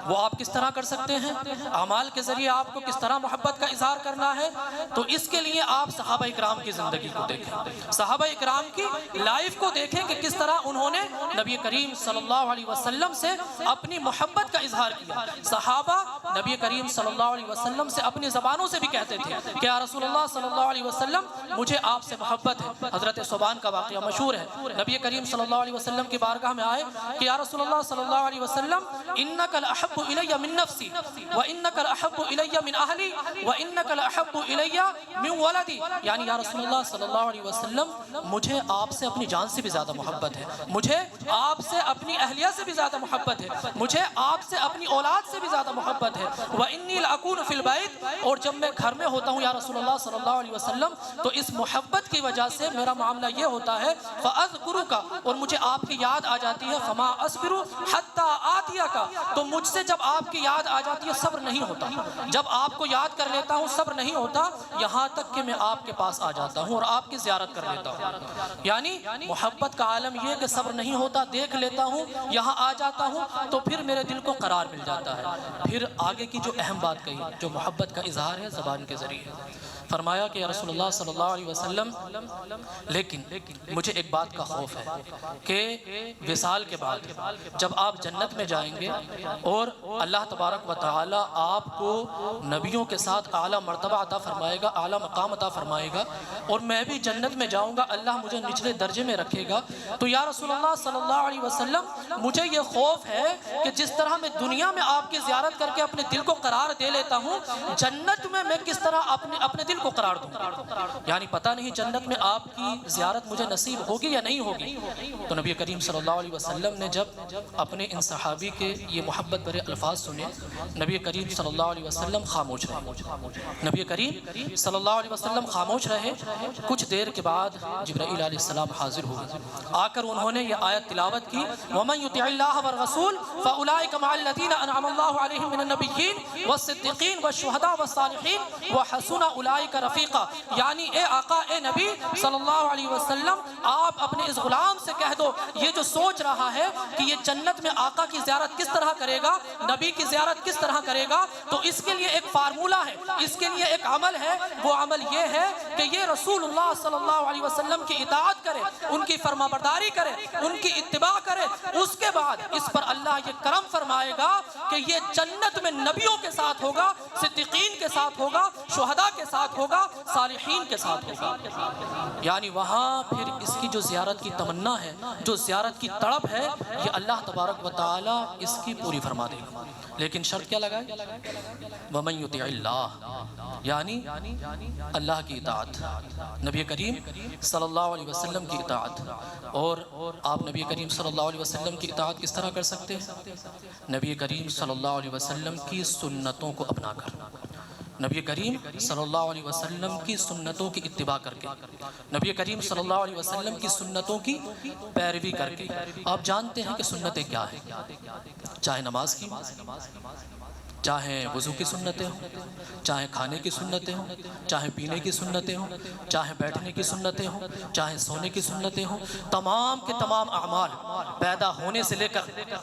وہ آپ کس طرح کر سکتے ہیں؟ اعمال کے ذریعے آپ کو کس طرح محبت کا اظہار کرنا ہے؟ تو اس کے لیے آپ صحابہ اکرام کی زندگی کو دیکھیں، صحابہ اکرام کی لائف کو دیکھیں کہ کس طرح انہوں نے نبی کریم صلی اللہ علیہ وسلم سے اپنی محبت کا اظہار کیا۔ صحابہ نبی کریم صلی اللہ علیہ وسلم سے اپنی زبانوں سے بھی کہتے تھے کہ یا رسول اللہ صلی اللہ علیہ وسلم مجھے آپ سے محبت ہے۔ حضرت ثوبان کا واقعہ مشہور ہے، نبی کریم صلی اللہ علیہ وسلم کی بارگاہ میں آئے کہ یا رسول اللہ صلی اللہ علیہ وسلم انک الاحب الی من نفسی وانک الاحب الی من اہلی وانک الاحب الی من ولدی، یعنی یا رسول اللہ صلی اللہ علیہ وسلم مجھے آپ سے اپنی جان سے بھی زیادہ محبت ہے، مجھے آپ سے اپنی اہلیہ سے بھی زیادہ محبت ہے، مجھے آپ سے اپنی اولاد سے بھی زیادہ محبت ہے، وانی لاکون فی البیت، اور جب میں گھر میں ہوتا ہوں یا رسول اللہ صلی اللہ علیہ وسلم تو اس محبت کی وجہ سے میرا معاملہ یہ ہوتا ہے فاذکرک، اور مجھے آپ کی یاد آ جاتی ہے، فما اصبر حتی آتیک، تو مجھ سے جب آپ کی یاد آ جاتی ہے صبر نہیں ہوتا، جب آپ کو یاد کر لیتا ہوں صبر نہیں ہوتا، یہاں تک کہ میں آپ کے پاس آ جاتا ہوں اور آپ کی زیارت کر لیتا ہوں۔ یعنی محبت کا عالم یہ کہ صبر نہیں ہوتا، دیکھ لیتا ہوں، یہاں آ جاتا ہوں تو پھر میرے دل کو قرار مل جاتا ہے۔ پھر آگے کی جو اہم بات کہی، جو محبت کا اظہار ہے زبان کے ذریعے، فرمایا کہ یا رسول اللہ صلی اللہ علیہ وسلم لیکن مجھے ایک بات کا خوف ہے کہ وصال کے بعد جب آپ جنت میں جائیں گے اور اللہ تبارک و تعالی آپ کو نبیوں کے ساتھ اعلیٰ مرتبہ عطا فرمائے گا، اعلیٰ مقام عطا فرمائے گا، اور میں بھی جنت میں جاؤں گا، اللہ مجھے نچلے درجے میں رکھے گا، تو یا رسول اللہ صلی اللہ علیہ وسلم مجھے یہ خوف ہے کہ جس طرح میں دنیا میں آپ کی زیارت کر کے اپنے دل کو قرار دے لیتا ہوں، جنت میں میں کس طرح اپنے دل کو قرار دوں، یعنی پتہ نہیں جنت میں آپ کی زیارت مجھے نصیب ہوگی یا نہیں ہوگی۔ تو نبی کریم صلی اللہ علیہ وسلم نے جب اپنے ان صحابی کے یہ محبت بھرے الفاظ سنے، نبی کریم صلی اللہ علیہ وسلم خاموش رہے، نبی کریم صلی اللہ علیہ وسلم خاموش رہے۔ کچھ دیر کے بعد جبرائیل علیہ السلام حاضر ہوئے، آ کر انہوں نے یہ آیت تلاوت کی، وَمَن يُطِعِ اللَّهَ وَالرَّسُولَ فَأُولَٰئِكَ مَعَ الَّذِينَ أَنْعَمَ اللَّهُ عَلَيْهِم مِّنَ النَّبِيِّينَ وَالصِّدِّيقِينَ وَالشُّهَدَاءِ وَالصَّالِحِينَ وَحَسُنَ أُولَٰئِكَ رَفِيقًا، یعنی اے آقا اے نبی صلی اللہ علیہ وسلم، آپ اپنے اس غلام سے کہہ دو، یہ جو سوچ رہا ہے کہ یہ جنت میں آقا کی زیارت کس طرح کرے گا، نبی کی زیارت کس طرح کرے گا، تو اس کے لیے ایک فارمولہ ہے، اس کے لیے ایک عمل ہے، وہ عمل یہ ہے کہ یہ رسول اللہ صلی اللہ علیہ وسلم کی اطاعت کرے، ان کی فرما برداری کرے، ان کی اتباع کرے، اس کے بعد اس پر اللہ یہ کرم فرمائے گا کہ یہ جنت میں نبیوں کے ساتھ ہوگا، صدیقین کے ساتھ ہوگا، شہداء کے ساتھ ہوگا، صالحین کے ساتھ ہوگا۔ یعنی وہاں پھر اس کی جو زیارت کی تمنا ہے، جو زیارت کی تڑپ ہے، یہ اللہ تبارک و تعالی اس کی پوری فرما دے گا، لیکن شرط کیا لگائے؟ وَمَن يُطِعِ اللَّهَ، یعنی اللہ کی اطاعت، نبی کریم صلی اللہ علیہ وسلم کی اطاعت۔ اور آپ نبی کریم صلی اللہ علیہ وسلم کی اطاعت کس طرح کر سکتے ہیں؟ نبی کریم صلی اللہ علیہ وسلم کی سنتوں کو اپنا کر، نبی کریم صلی اللہ علیہ وسلم کی سنتوں کی اتباع کر کے، نبی کریم صلی اللہ علیہ وسلم کی سنتوں کی پیروی کر کے۔ آپ جانتے ہیں کہ سنتیں کیا ہیں، چاہے نماز کی، چاہے وضو کی سنتیں ہوں، چاہے کھانے کی سنتیں ہوں، چاہے پینے کی سنتیں ہوں، چاہے بیٹھنے کی سنتیں ہوں، چاہے سونے کی سنتیں ہوں، تمام کے تمام اعمال پیدا ہونے سے لے کر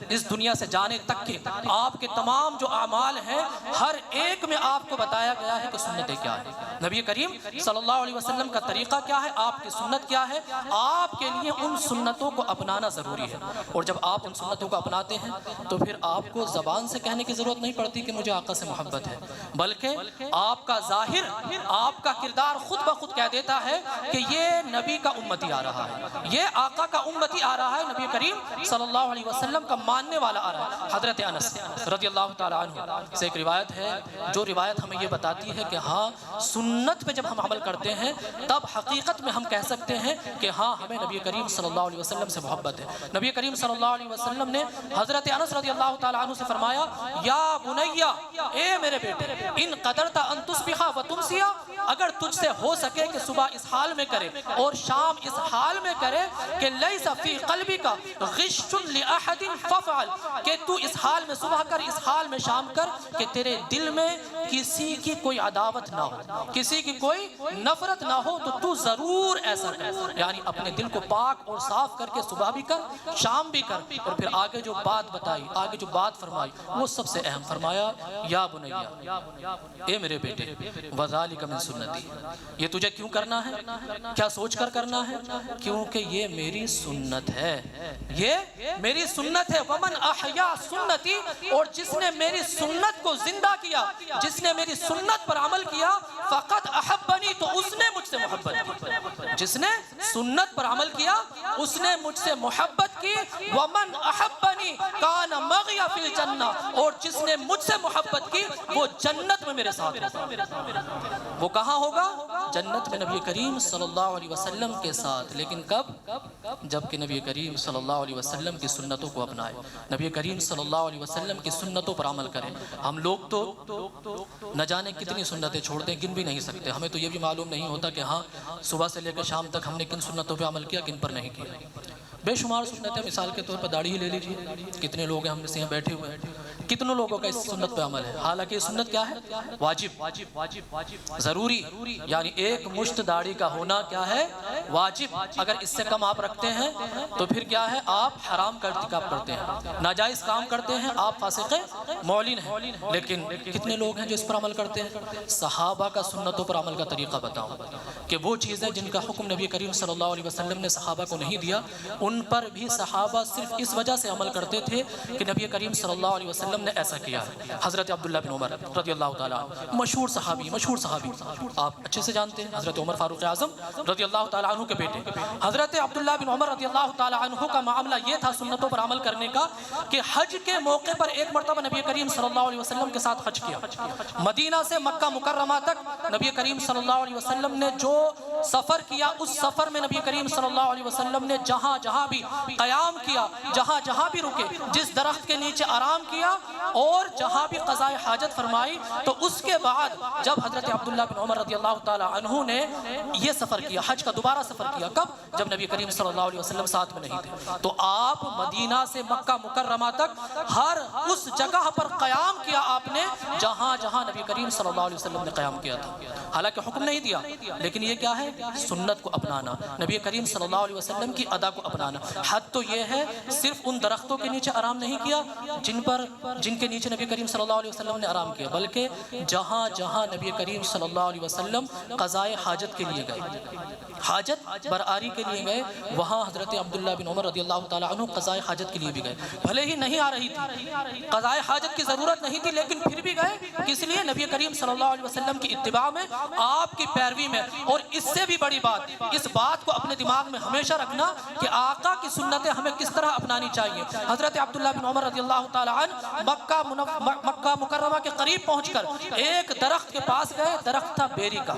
اس دنیا سے جانے تک کے آپ کے تمام جو اعمال ہیں، ہر ایک میں آپ کو بتایا گیا ہے کہ سنتیں کیا ہیں، نبی کریم صلی اللہ علیہ وسلم کا طریقہ کیا ہے، آپ کی سنت کیا ہے۔ آپ کے لیے ان سنتوں کو اپنانا ضروری ہے، اور جب آپ ان سنتوں کو اپناتے ہیں تو پھر آپ کو زبان سے کہنے کی ضرورت نہیں پڑتی کہ مجھے آقا سے محبت ہے، بلکہ آپ کا ظاہر، آپ کا کردار خود بخود کہہ دیتا ہے کہ یہ نبی کا امتی آ رہا ہے، یہ آقا کا امتی آ رہا ہے، نبی کریم صلی اللہ علیہ وسلم کا ماننے والا آ رہا ہے۔ حضرت انس رضی اللہ تعالیٰ عنہ سے ایک روایت ہے، جو روایت ہمیں یہ بتاتی ہے کہ ہاں سنت پہ جب ہم عمل کرتے ہیں تب حقیقت میں ہم کہہ سکتے ہیں کہ ہاں ہمیں نبی کریم صلی اللہ علیہ وسلم سے محبت ہے۔ نبی کریم صلی اللہ علیہ وسلم نے حضرت انس رضی اللہ تعالیٰ عنہ سے فرمایا، یا بنیہ، اے میرے بیٹے، ان قدرت ان تصبح و تمسیہ، اگر تجھ سے ہو سکے کہ صبح اس حال میں کرے اور شام اس حال میں کرے کہ لیس فی قلبک غش لأحد ففعل، کہ تو اس حال میں صبح کر، اس حال میں شام کر، کہ تیرے دل میں کسی کی کوئی عداوت نہ ہو، کسی کی کوئی نفرت نہ ہو، تو ضرور ایسا کر، یعنی اپنے دل کو پاک اور صاف کر کے صبح بھی کر، شام بھی کر، اور پھر آگے جو بات بتائی، آگے جو بات فرمائی وہ سب سے اہم، فرمایا یا بنیہ، اے میرے بیٹے، وذالک من سنتی، یہ تجھے کیوں کرنا ہے، کیا سوچ کر کرنا ہے، کیونکہ یہ میری سنت ہے، یہ میری سنت ہے۔ ومن احیا سنتی، اور جس نے میری سنت کو زندہ کیا، جس نے میری سنت پر عمل کیا، فقط احبنی، تو اس نے مجھ سے محبت کی، جس نے سنت پر عمل کیا اس نے مجھ سے محبت کی۔ ومن احبنی کان مغی فی الجنہ، اور جس نے مجھ سے محبت کی وہ جنت میں میرے ساتھ ہوگا۔ وہ کہاں ہوگا؟ جنت میں نبی کریم صلی اللہ علیہ وسلم کے ساتھ، لیکن کب؟ جبکہ نبی کریم صلی اللہ علیہ وسلم کی سنتوں کو اپنائے، نبی کریم صلی اللہ علیہ وسلم کی سنتوں پر عمل کریں۔ ہم لوگ تو نہ جانے کتنی سنتیں چھوڑتے ہیں، گن بھی نہیں سکتے، ہمیں تو یہ بھی معلوم نہیں ہوتا کہ ہاں صبح سے لے کر شام تک ہم نے کن سنتوں پہ عمل کیا، کن پر نہیں کیا۔ بے شمار سنتیں، مثال کے طور پر داڑھی ہی لے لیجیے، کتنے لوگ ہیں ہم سے یہاں بیٹھے ہوئے ہیں، کتنوں لوگوں کا اس سنت پہ عمل ہے، حالانکہ یہ سنت کیا ہے؟ واجب، ضروری، یعنی ایک مشت داڑھی کا ہونا کیا ہے؟ واجب۔ اگر اس سے کم آپ رکھتے ہیں تو پھر کیا ہے؟ آپ حرام کا ارتکاب کرتے ہیں، ناجائز کام کرتے ہیں، آپ فاسق معلن ہیں۔ لیکن کتنے لوگ ہیں جو اس پر عمل کرتے ہیں؟ صحابہ کا سنتوں پر عمل کا طریقہ بتاؤں کہ وہ چیزیں جن کا حکم نبی کریم صلی اللہ علیہ وسلم نے صحابہ کو نہیں دیا، ان پر بھی صحابہ صرف اس وجہ سے عمل کرتے تھے کہ نبی کریم صلی اللہ علیہ وسلم نے ایسا کیا ہے۔ حضرت عبداللہ بن عمر رضی اللہ تعالیٰ مشہور صحابی آپ اچھے سے جانتے ہیں، حضرت عمر فاروق اعظم رضی اللہ تعالیٰ عنہ کے بیٹے۔ حضرت عبداللہ بن عمر رضی اللہ تعالیٰ عنہ کا معاملہ یہ تھا سنتوں پر عمل کرنے کا کہ حج کے موقع پر ایک مرتبہ نبی کریم صلی اللہ علیہ وسلم کے ساتھ حج کیا۔ مدینہ سے مکہ مکرمہ تک نبی کریم صلی اللہ علیہ وسلم نے جو سفر کیا، اس سفر میں نبی کریم صلی اللہ علیہ وسلم نے جہاں جہاں بھی قیام کیا، جہاں جہاں بھی رکے، جس درخت کے نیچے آرام کیا اور جہاں بھی قضاء حاجت فرمائی، تو اس کے بعد جب حضرت عبداللہ بن عمر رضی اللہ تعالی عنہ نے یہ سفر کیا، حج کا دوبارہ سفر کیا، کب؟ جب نبی کریم صلی اللہ علیہ وسلم ساتھ میں نہیں تھے، تو آپ مدینہ سے مکہ مکرمہ تک ہر اس جگہ پر قیام کیا آپ نے جہاں جہاں نبی کریم صلی اللہ علیہ وسلم نے قیام کیا تھا۔ حالانکہ حکم نہیں دیا، لیکن یہ کیا ہے؟ سنت کو اپنانا، نبی کریم صلی اللہ علیہ وسلم کی ادا کو اپنانا۔ حد تو یہ ہے صرف ان درختوں کے نیچے آرام نہیں کیا جن کے نیچے نبی کریم صلی اللہ علیہ وسلم نے آرام کیا، بلکہ جہاں جہاں نبی کریم صلی اللہ علیہ وسلم قضاء حاجت کے لیے گئے، حاجت برآری کے لیے گئے، وہاں حضرت عبداللہ بن عمر رضی اللہ تعالیٰ عنہ قضاء حاجت کے لیے بھی گئے۔ بھلے ہی نہیں آ رہی تھی، قضاء حاجت کی ضرورت نہیں تھی، لیکن پھر بھی گئے، کس لیے؟ نبی کریم صلی اللہ علیہ وسلم کی اتباع میں، آپ کی پیروی میں۔ اور اس سے بھی بڑی بات، اس بات کو اپنے دماغ میں ہمیشہ رکھنا کہ آقا کی سنتیں ہمیں کس طرح اپنانی چاہیے۔ حضرت عبداللہ بن عمر رضی اللہ تعالیٰ عنہ مکہ مکرمہ کے قریب پہنچ کر ایک درخت کے پاس گئے، درخت تھا بیری کا،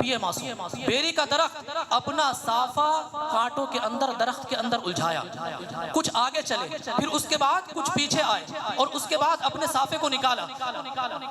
پیے معصوم، بیری کا درخت، اپنا صافہ کانٹوں کے اندر درخت کے اندر الجھایا، کچھ آگے چلے، پھر اس کے بعد کچھ پیچھے آئے، اور اس کے بعد اپنے صافے کو نکالا۔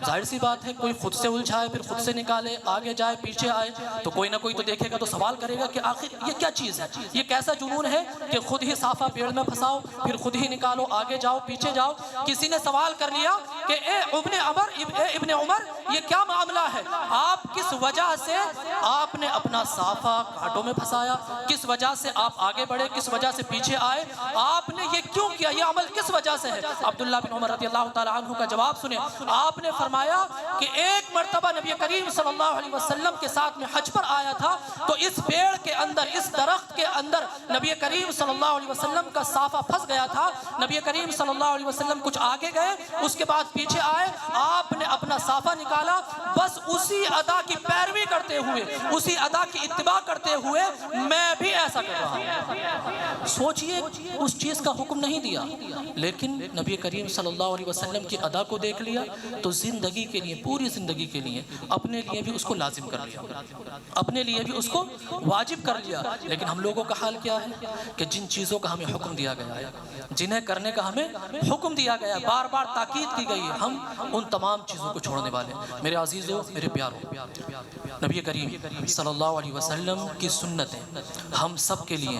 ظاہر سی بات ہے، کوئی خود سے الجھائے پھر خود سے نکالے، آگے جائے پیچھے آئے، تو کوئی نہ کوئی تو دیکھے گا تو سوال کرے گا کہ آخر یہ کیا چیز ہے، یہ کیسا جنون ہے کہ خود ہی صافہ پیڑ میں پھنساؤ، پھر خود ہی نکالو، آگے جاؤ پیچھے جاؤ۔ کسی نے سوال کر لیا کہ اے ابن عمر یہ کیا معاملہ ہے، آپ کس وجہ سے آپ نے اپنا صافہ کانٹوں میں پھنسایا، کس وجہ سے آپ آگے بڑھے، کس وجہ سے پیچھے آئے، آپ نے یہ کیوں کیا، یہ عمل کس وجہ سے ہے؟ عبداللہ بن عمر رضی اللہ تعالیٰ عنہ کا جواب سنیں۔ آپ نے فرمایا کہ ایک مرتبہ نبی کریم صلی اللہ علیہ وسلم کے ساتھ میں حج پر آیا تھا، تو اس پیڑ کے اندر، اس درخت کے اندر نبی کریم صلی اللہ علیہ وسلم کا صافہ پھنس گیا تھا، نبی کریم صلی اللہ علیہ وسلم کچھ آگے گئے، اس کے بعد پیچھے آئے، آپ نے اپنا صافہ نکالا، بس اسی ادا کی پیروی کرتے ہوئے، اسی ادا کی اتباع کرتے ہوئے میں بھی ایسا کر رہا ہوں۔ سوچئے، اس چیز کا حکم نہیں دیا، لیکن نبی کریم صلی اللہ علیہ وسلم کی ادا کو دیکھ لیا تو زندگی کے لیے، پوری زندگی کے لیے اپنے لیے بھی اس کو لازم کر لیا، اپنے لیے بھی اس کو واجب کر لیا۔ لیکن ہم لوگوں کا حال کیا ہے کہ جن چیزوں کا ہمیں حکم دیا گیا ہے، جنہیں کرنے کا ہمیں حکم دیا گیا ہے، بار بار تاکید کی گئی ہے، ہم ان تمام چیزوں کو چھوڑنے والے ہیں۔ میرے عزیزوں، میرے پیاروں، نبی کریم صلی اللہ علیہ وسلم کی سنتیں ہم سب کے لیے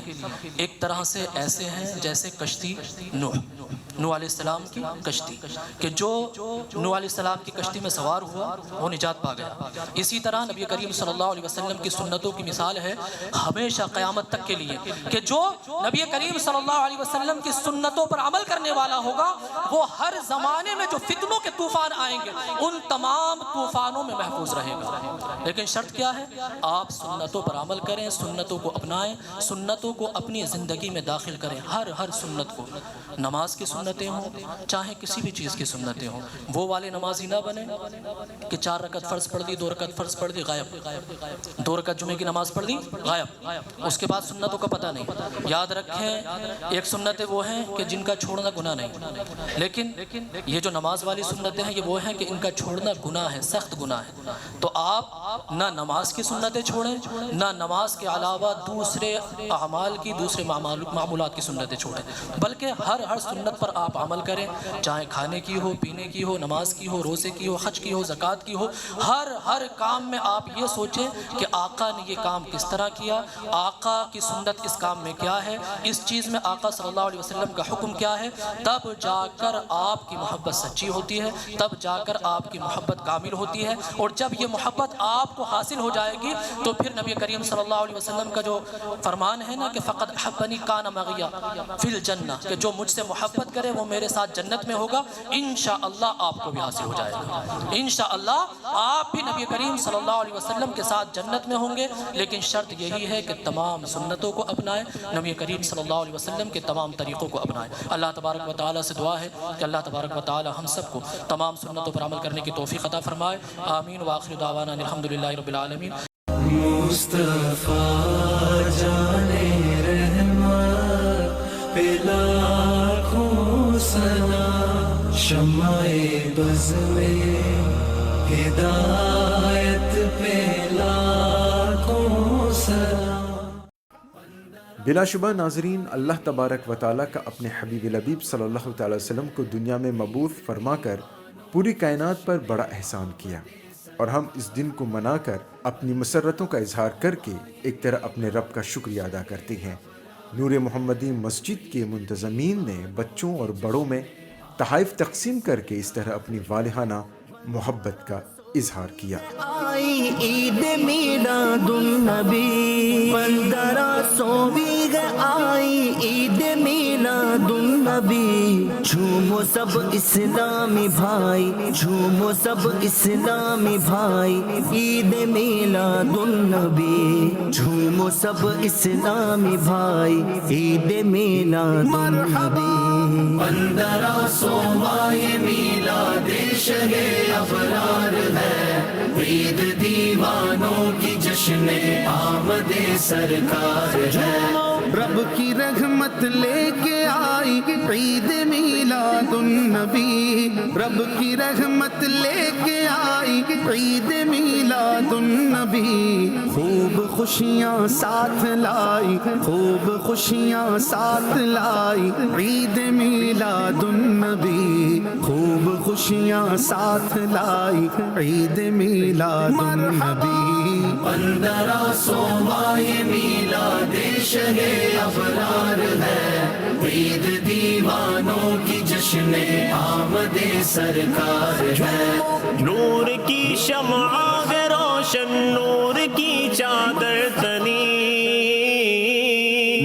ایک طرح سے ایسے ہیں جیسے کشتی نوح علیہ السلام کی کشتی، کہ جو نوح علیہ السلام کی کشتی میں سوار ہوا وہ نجات پا گیا۔ اسی طرح نبی کریم صلی اللہ علیہ وسلم کی سنتوں کی مثال ہے ہمیشہ قیامت تک کے لیے، کہ جو نبی کریم صلی اللہ علیہ وسلم کی سنتوں پر عمل کرنے والا ہوگا وہ ہر زمانے میں جو فتنوں کے طوفان آئیں گے ان تمام طوفانوں میں محفوظ رہے گا۔ لیکن شرط کیا ہے؟ آپ سنتوں پر عمل کریں، سنتوں کو اپنائیں، سنتوں کو اپنی زندگی میں داخل کریں، ہر سنت کو، نماز کی سنتیں ہوں چاہے کسی بھی چیز کی سنتیں ہوں، وہ والے نمازی نہ بنیں کہ 4 رکعت فرض پڑھ دی، 2 رکعت فرض پڑھ دی، غائب، 2 رکعت جمعے کی نماز پڑھ دی، غائب، اس کے بعد سنتوں کا پتہ نہیں۔ یاد رکھیں، ایک سنتیں وہ ہیں کہ جن کا چھوڑنا گناہ نہیں، لیکن یہ جو نماز والی سنتیں ہیں یہ وہ ہیں کہ ان کا چھوڑنا گناہ ہے، سخت گناہ ہے۔ تو آپ نہ نماز کی سنتیں چھوڑیں، نہ نماز کے علاوہ دوسرے اعمال کی، دوسرے معمولات کی سنتیں چھوڑیں، بلکہ ہر سنت پر آپ عمل کریں، چاہے کھانے کی ہو، پینے کی ہو، نماز کی ہو، روزے کی ہو، حج کی ہو، زکوٰۃ کی ہو، ہر کام میں آپ یہ سوچیں کہ آقا نے یہ کام کس طرح کیا، آقا کی سنت اس کام میں کیا ہے، اس چیز میں آقا صلی اللہ علیہ وسلم کا حکم کیا ہے، تب جا کر آپ کی محبت سچی ہوتی ہے، تب جا کر آپ کی محبت کامل ہوتی ہے۔ اور جب یہ محبت آپ کو حاصل ہو جائے گی تو پھر نبی کریم صلی اللہ علیہ وسلم کا جو فرمان ہے نا کہ فقط احبنی کان مغیا فی الجنہ، کہ جو مجھ سے محبت محبت کرے وہ میرے ساتھ جنت میں ہوگا، انشاءاللہ آپ کو بھی حاصل ہو جائے گا، انشاءاللہ آپ بھی نبی کریم صلی اللہ علیہ وسلم کے ساتھ جنت میں ہوں گے۔ لیکن شرط یہی ہے کہ تمام سنتوں کو اپنائیں، نبی کریم صلی اللہ علیہ وسلم کے تمام طریقوں کو اپنائیں۔ اللہ تبارک و تعالیٰ سے دعا ہے کہ اللہ تبارک و تعالیٰ ہم سب کو تمام سنتوں پر عمل کرنے کی توفیق عطا فرمائے، آمین۔ وآخر دعوانا الحمدللہ رب العالمین۔ مصطفیٰ جانے رحمت پہ لاکھوں سلام، شمع بز میں ہدایت پہ لاکھوں سلام۔ بلا شبہ ناظرین، اللہ تبارک و تعالیٰ کا اپنے حبیب لبیب صلی اللہ تعالی وسلم کو دنیا میں مبعوث فرما کر پوری کائنات پر بڑا احسان کیا، اور ہم اس دن کو منا کر اپنی مسرتوں کا اظہار کر کے ایک طرح اپنے رب کا شکریہ ادا کرتے ہیں۔ نور محمدی مسجد کے منتظمین نے بچوں اور بڑوں میں تحائف تقسیم کر کے اس طرح اپنی والہانہ محبت کا اظہار کیا۔ آئی عید میلاد النبی 1500 آئی عید میلاد النبی، جھومو سب اسلامی بھائی، جھومو سب اسلامی بھائی، عید میلاد النبی، جھومو سب اسلامی بھائی، عید میلاد النبی۔ 1500 میلاد شہ ابرار ہے، عید دیوانوں کی جشن آمد سرکار ہے۔ رب کی رحمت لے کے آئی عید میلاد النبی، رب کی رحمت لے کے آئی عید میلاد النبی، خوب خوشیاں ساتھ لائی، خوب خوشیاں ساتھ لائی عید میلاد النبی، خوب خوشیاں ساتھ لائی عید میلاد النبی۔ 1500 میلاد شہ ابرار ہے، عید دیوانوں کی جشن آمد سرکار ہے۔ نور کی شمع ہے روشن، نور کی چادر تنی،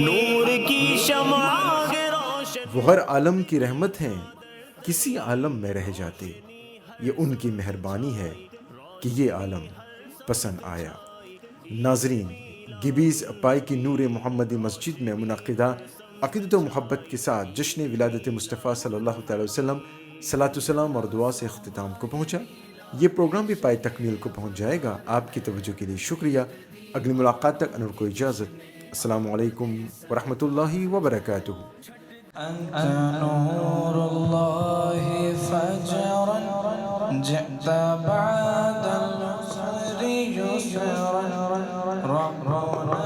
نور کی شمع ہے روشن۔ وہ ہر عالم کی رحمت ہیں، کسی عالم میں رہ جاتے، یہ ان کی مہربانی ہے کہ یہ عالم پسند آیا۔ ناظرین، گبیز اپائی کی نور محمدی مسجد میں منعقدہ عقیدت و محبت کے ساتھ جشن ولادت مصطفیٰ صلی اللہ تعالی وسلم صلاۃ والسلام اور دعا سے اختتام کو پہنچا۔ یہ پروگرام بھی پائے تکمیل کو پہنچ جائے گا۔ آپ کی توجہ کے لیے شکریہ۔ اگلی ملاقات تک انور کو اجازت۔ السلام علیکم ورحمۃ اللہ وبرکاتہ۔ أنت نور الله فجرا جئت بعد العسر يسرا، ربنا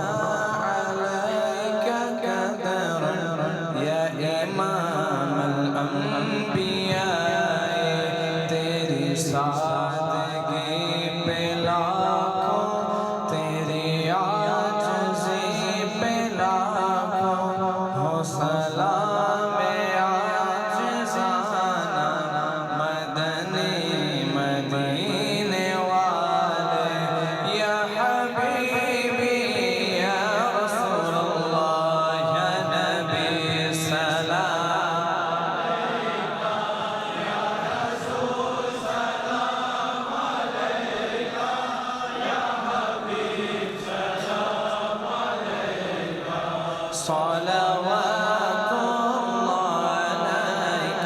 عليك قدرا يا إمام الأنبياء، تیری سادگی پہ لاکھوں، تیری عاجزی پہ لاکھوں ہو سلام۔ صلوات الله عليك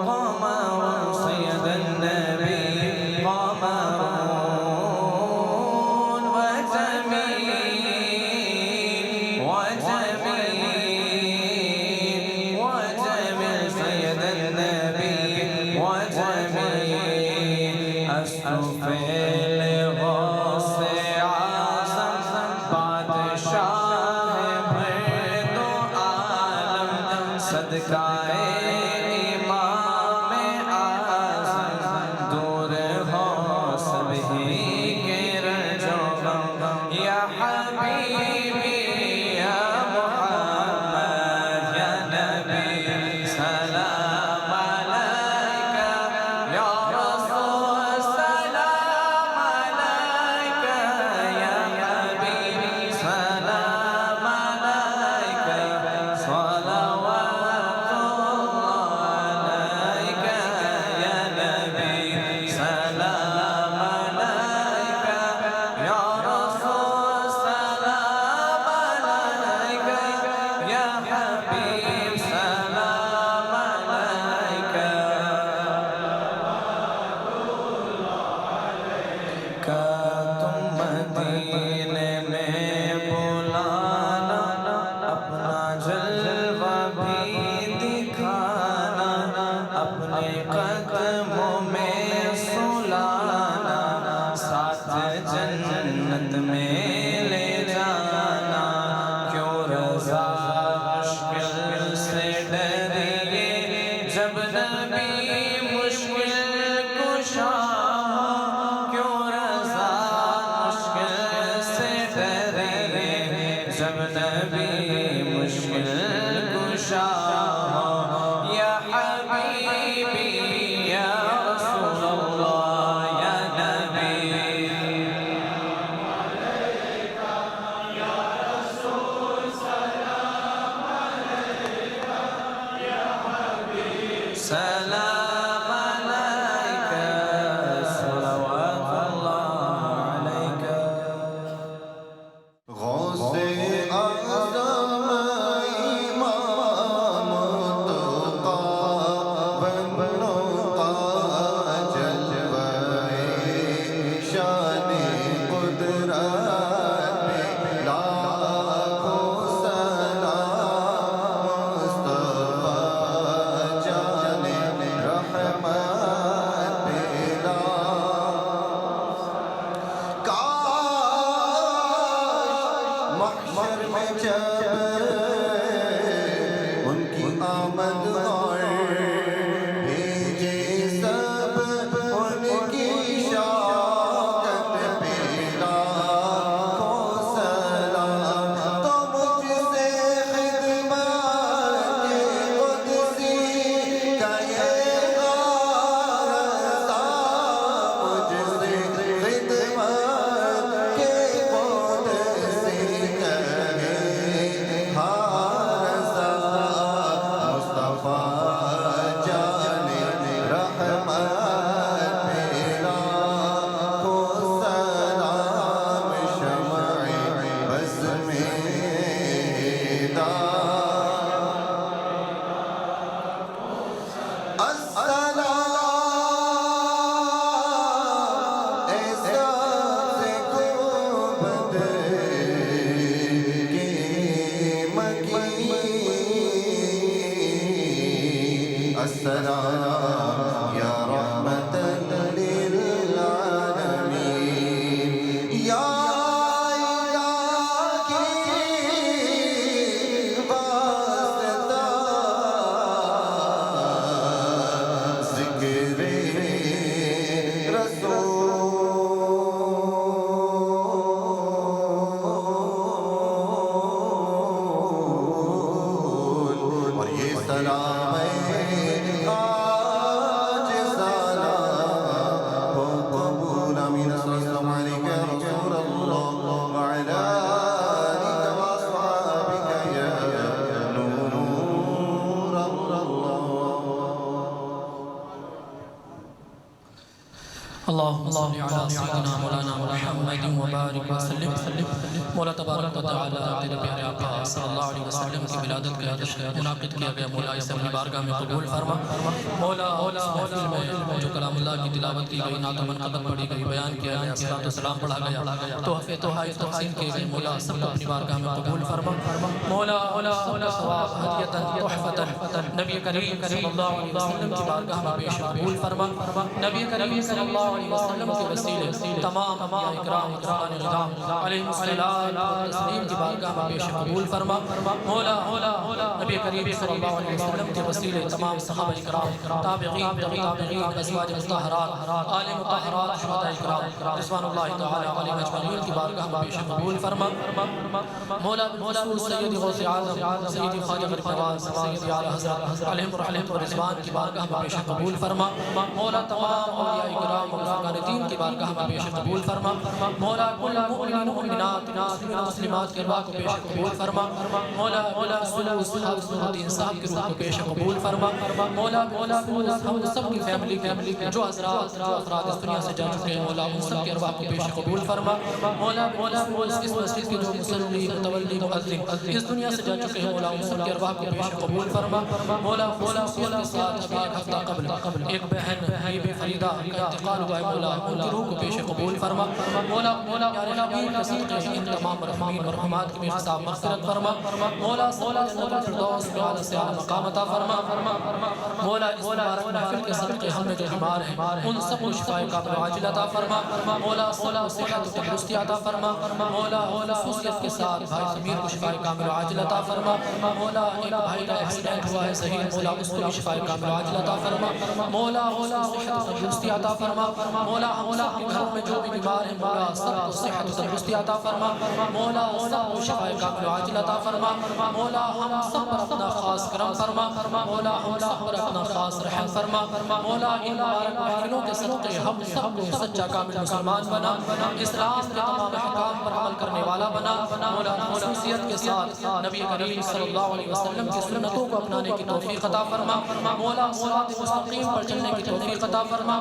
قمر سيد النبي، قمر وجميل سيد النبي وجميل أسفل غوث اعظم بادشاہ بھر دو عالم، صدقہ امام اعظم دور ہو سبھی کے رنجو غم، یا حبیبی یا محمد یا نبی سلام علیکہ، یا رسول سلام علیکہ، یا حبیب السلام یا رحمت للعالمین یا الہی واسطہ ذکر رسول اور یہ سلام ہے اللهم صل على سيدنا مولانا محمد وبارك وسلم مولا تبارک و تعالی تیرے پیارے آقا صلی اللہ علیہ وسلم کی ولادت کا جشن منعقد کیا گیا، مولا اسے اپنی بارگاہ میں قبول فرما۔ مولا اس محفل میں جو کلام اللہ کی تلاوت کی گئی، نعت و منقبت پڑھی گئی، بیان کیا گیا، صلاۃ و سلام پڑھا گیا، تحفے تحائف تقسیم کیے گئے، مولا سب کو اپنی بارگاہ میں قبول فرما۔ مولا سب کا ثواب ہدیۃ تحفۃ نبی کریم صلی اللہ علیہ وسلم کی بارگاہ میں پیش قبول فرما۔ نبی کریم صلی اللہ علیہ وسلم کے وسیلے تمام انبیاء اکرام علیہ السلام تسلیم کی بارگاہ میں پیش قبول فرما۔ مولا نبی کریم صلی اللہ علیہ وسلم کے وسیلے تمام صحابہ اکرام، تابعین، تابعین، ازواج مطہرات، آل مطہرات، شہداء اکرام رضوان اللہ تعالی علیہم اجمعین کی بارگاہ میں پیش قبول فرما۔ مولا بالخصوص سیدی غوث اعظم سیدی خواجہ غریب نواز سیدی اعلی حضرت علیہم رحمت و رضوان کی بارگاہ میں پیش قبول فرما۔ مولا تمام اولیاء اکرام دین کی بارگاہ میں پیش قبول فرما۔ مولا کل مؤمنین و مؤمنات مسلمین و مسلمات کے ارواح کو پیش قبول فرما۔ مولا سنت انصاف کی روح کو پیش قبول فرما۔ مولا ہم سب کی فیملی جو حضرات افراد اس دنیا سے جا چکے ہیں، مولا ان سب کے ارواح کو پیش قبول فرما۔ مولا اس مسجد کے جو مصلی متولی مؤذن اس دنیا سے جا چکے ہیں، مولا ان سب کے ارواح کو پیش قبول فرما۔ مولا خصوصیت کے ساتھ ابھی ایک ہفتہ قبل ایک بہن بی فریدہ کا انتقال ہوا ہے، مولا ان کی روح کو پیش قبول فرما۔ مولا پیارے حبیب کے صدقے ان تمام مرحومین مرحومات کی میرے صاحب مغفرت فرما۔ مولا جنت الفردوس میں اعلیٰ سے اعلیٰ مقام عطا فرما۔ مولا اس مبارک محفل کے صدقے ہم میں جو بیمار ہیں ان سب کو شفاء کامل عاجل عطا فرما۔ مولا صحت و تندرستی عطا فرما۔ مولا خصوصیت کے ساتھ بھائی سمیر کو شفاء کامل عاجل عطا فرما۔ مولا ایک بھائی کا ایکسیڈنٹ ہوا ہے صحیح، مولا اس کو بھی شفاء کامل عاجل عطا فرما۔ مولا صحت و تندرستی عطا فرما۔ مولا ہم گھروں میں جو بھی بیمار ہیں، مولا سب کو صحت و تندرستی عطا فرما۔ مولا سب کو شفاء کامل عاجل عطا فرما۔ مولا ہم سب پر اپنا خاص کرم فرما۔ مولا ہم سب پر اپنا خاص رحم فرما۔ مولا ان مبارک محفلوں کے صدقے ہم سب کو سچا کامل مسلمان بنا، اسلام کے تمام احکام پر عمل کرنے والا بنا۔ مولا خصوصیت کے ساتھ نبی کریم صلی اللہ علیہ وسلم کی سنتوں کو اپنانے کی توفیق عطا فرما۔ مولا صراط مستقیم پر چلنے کی توفیق عطا فرما۔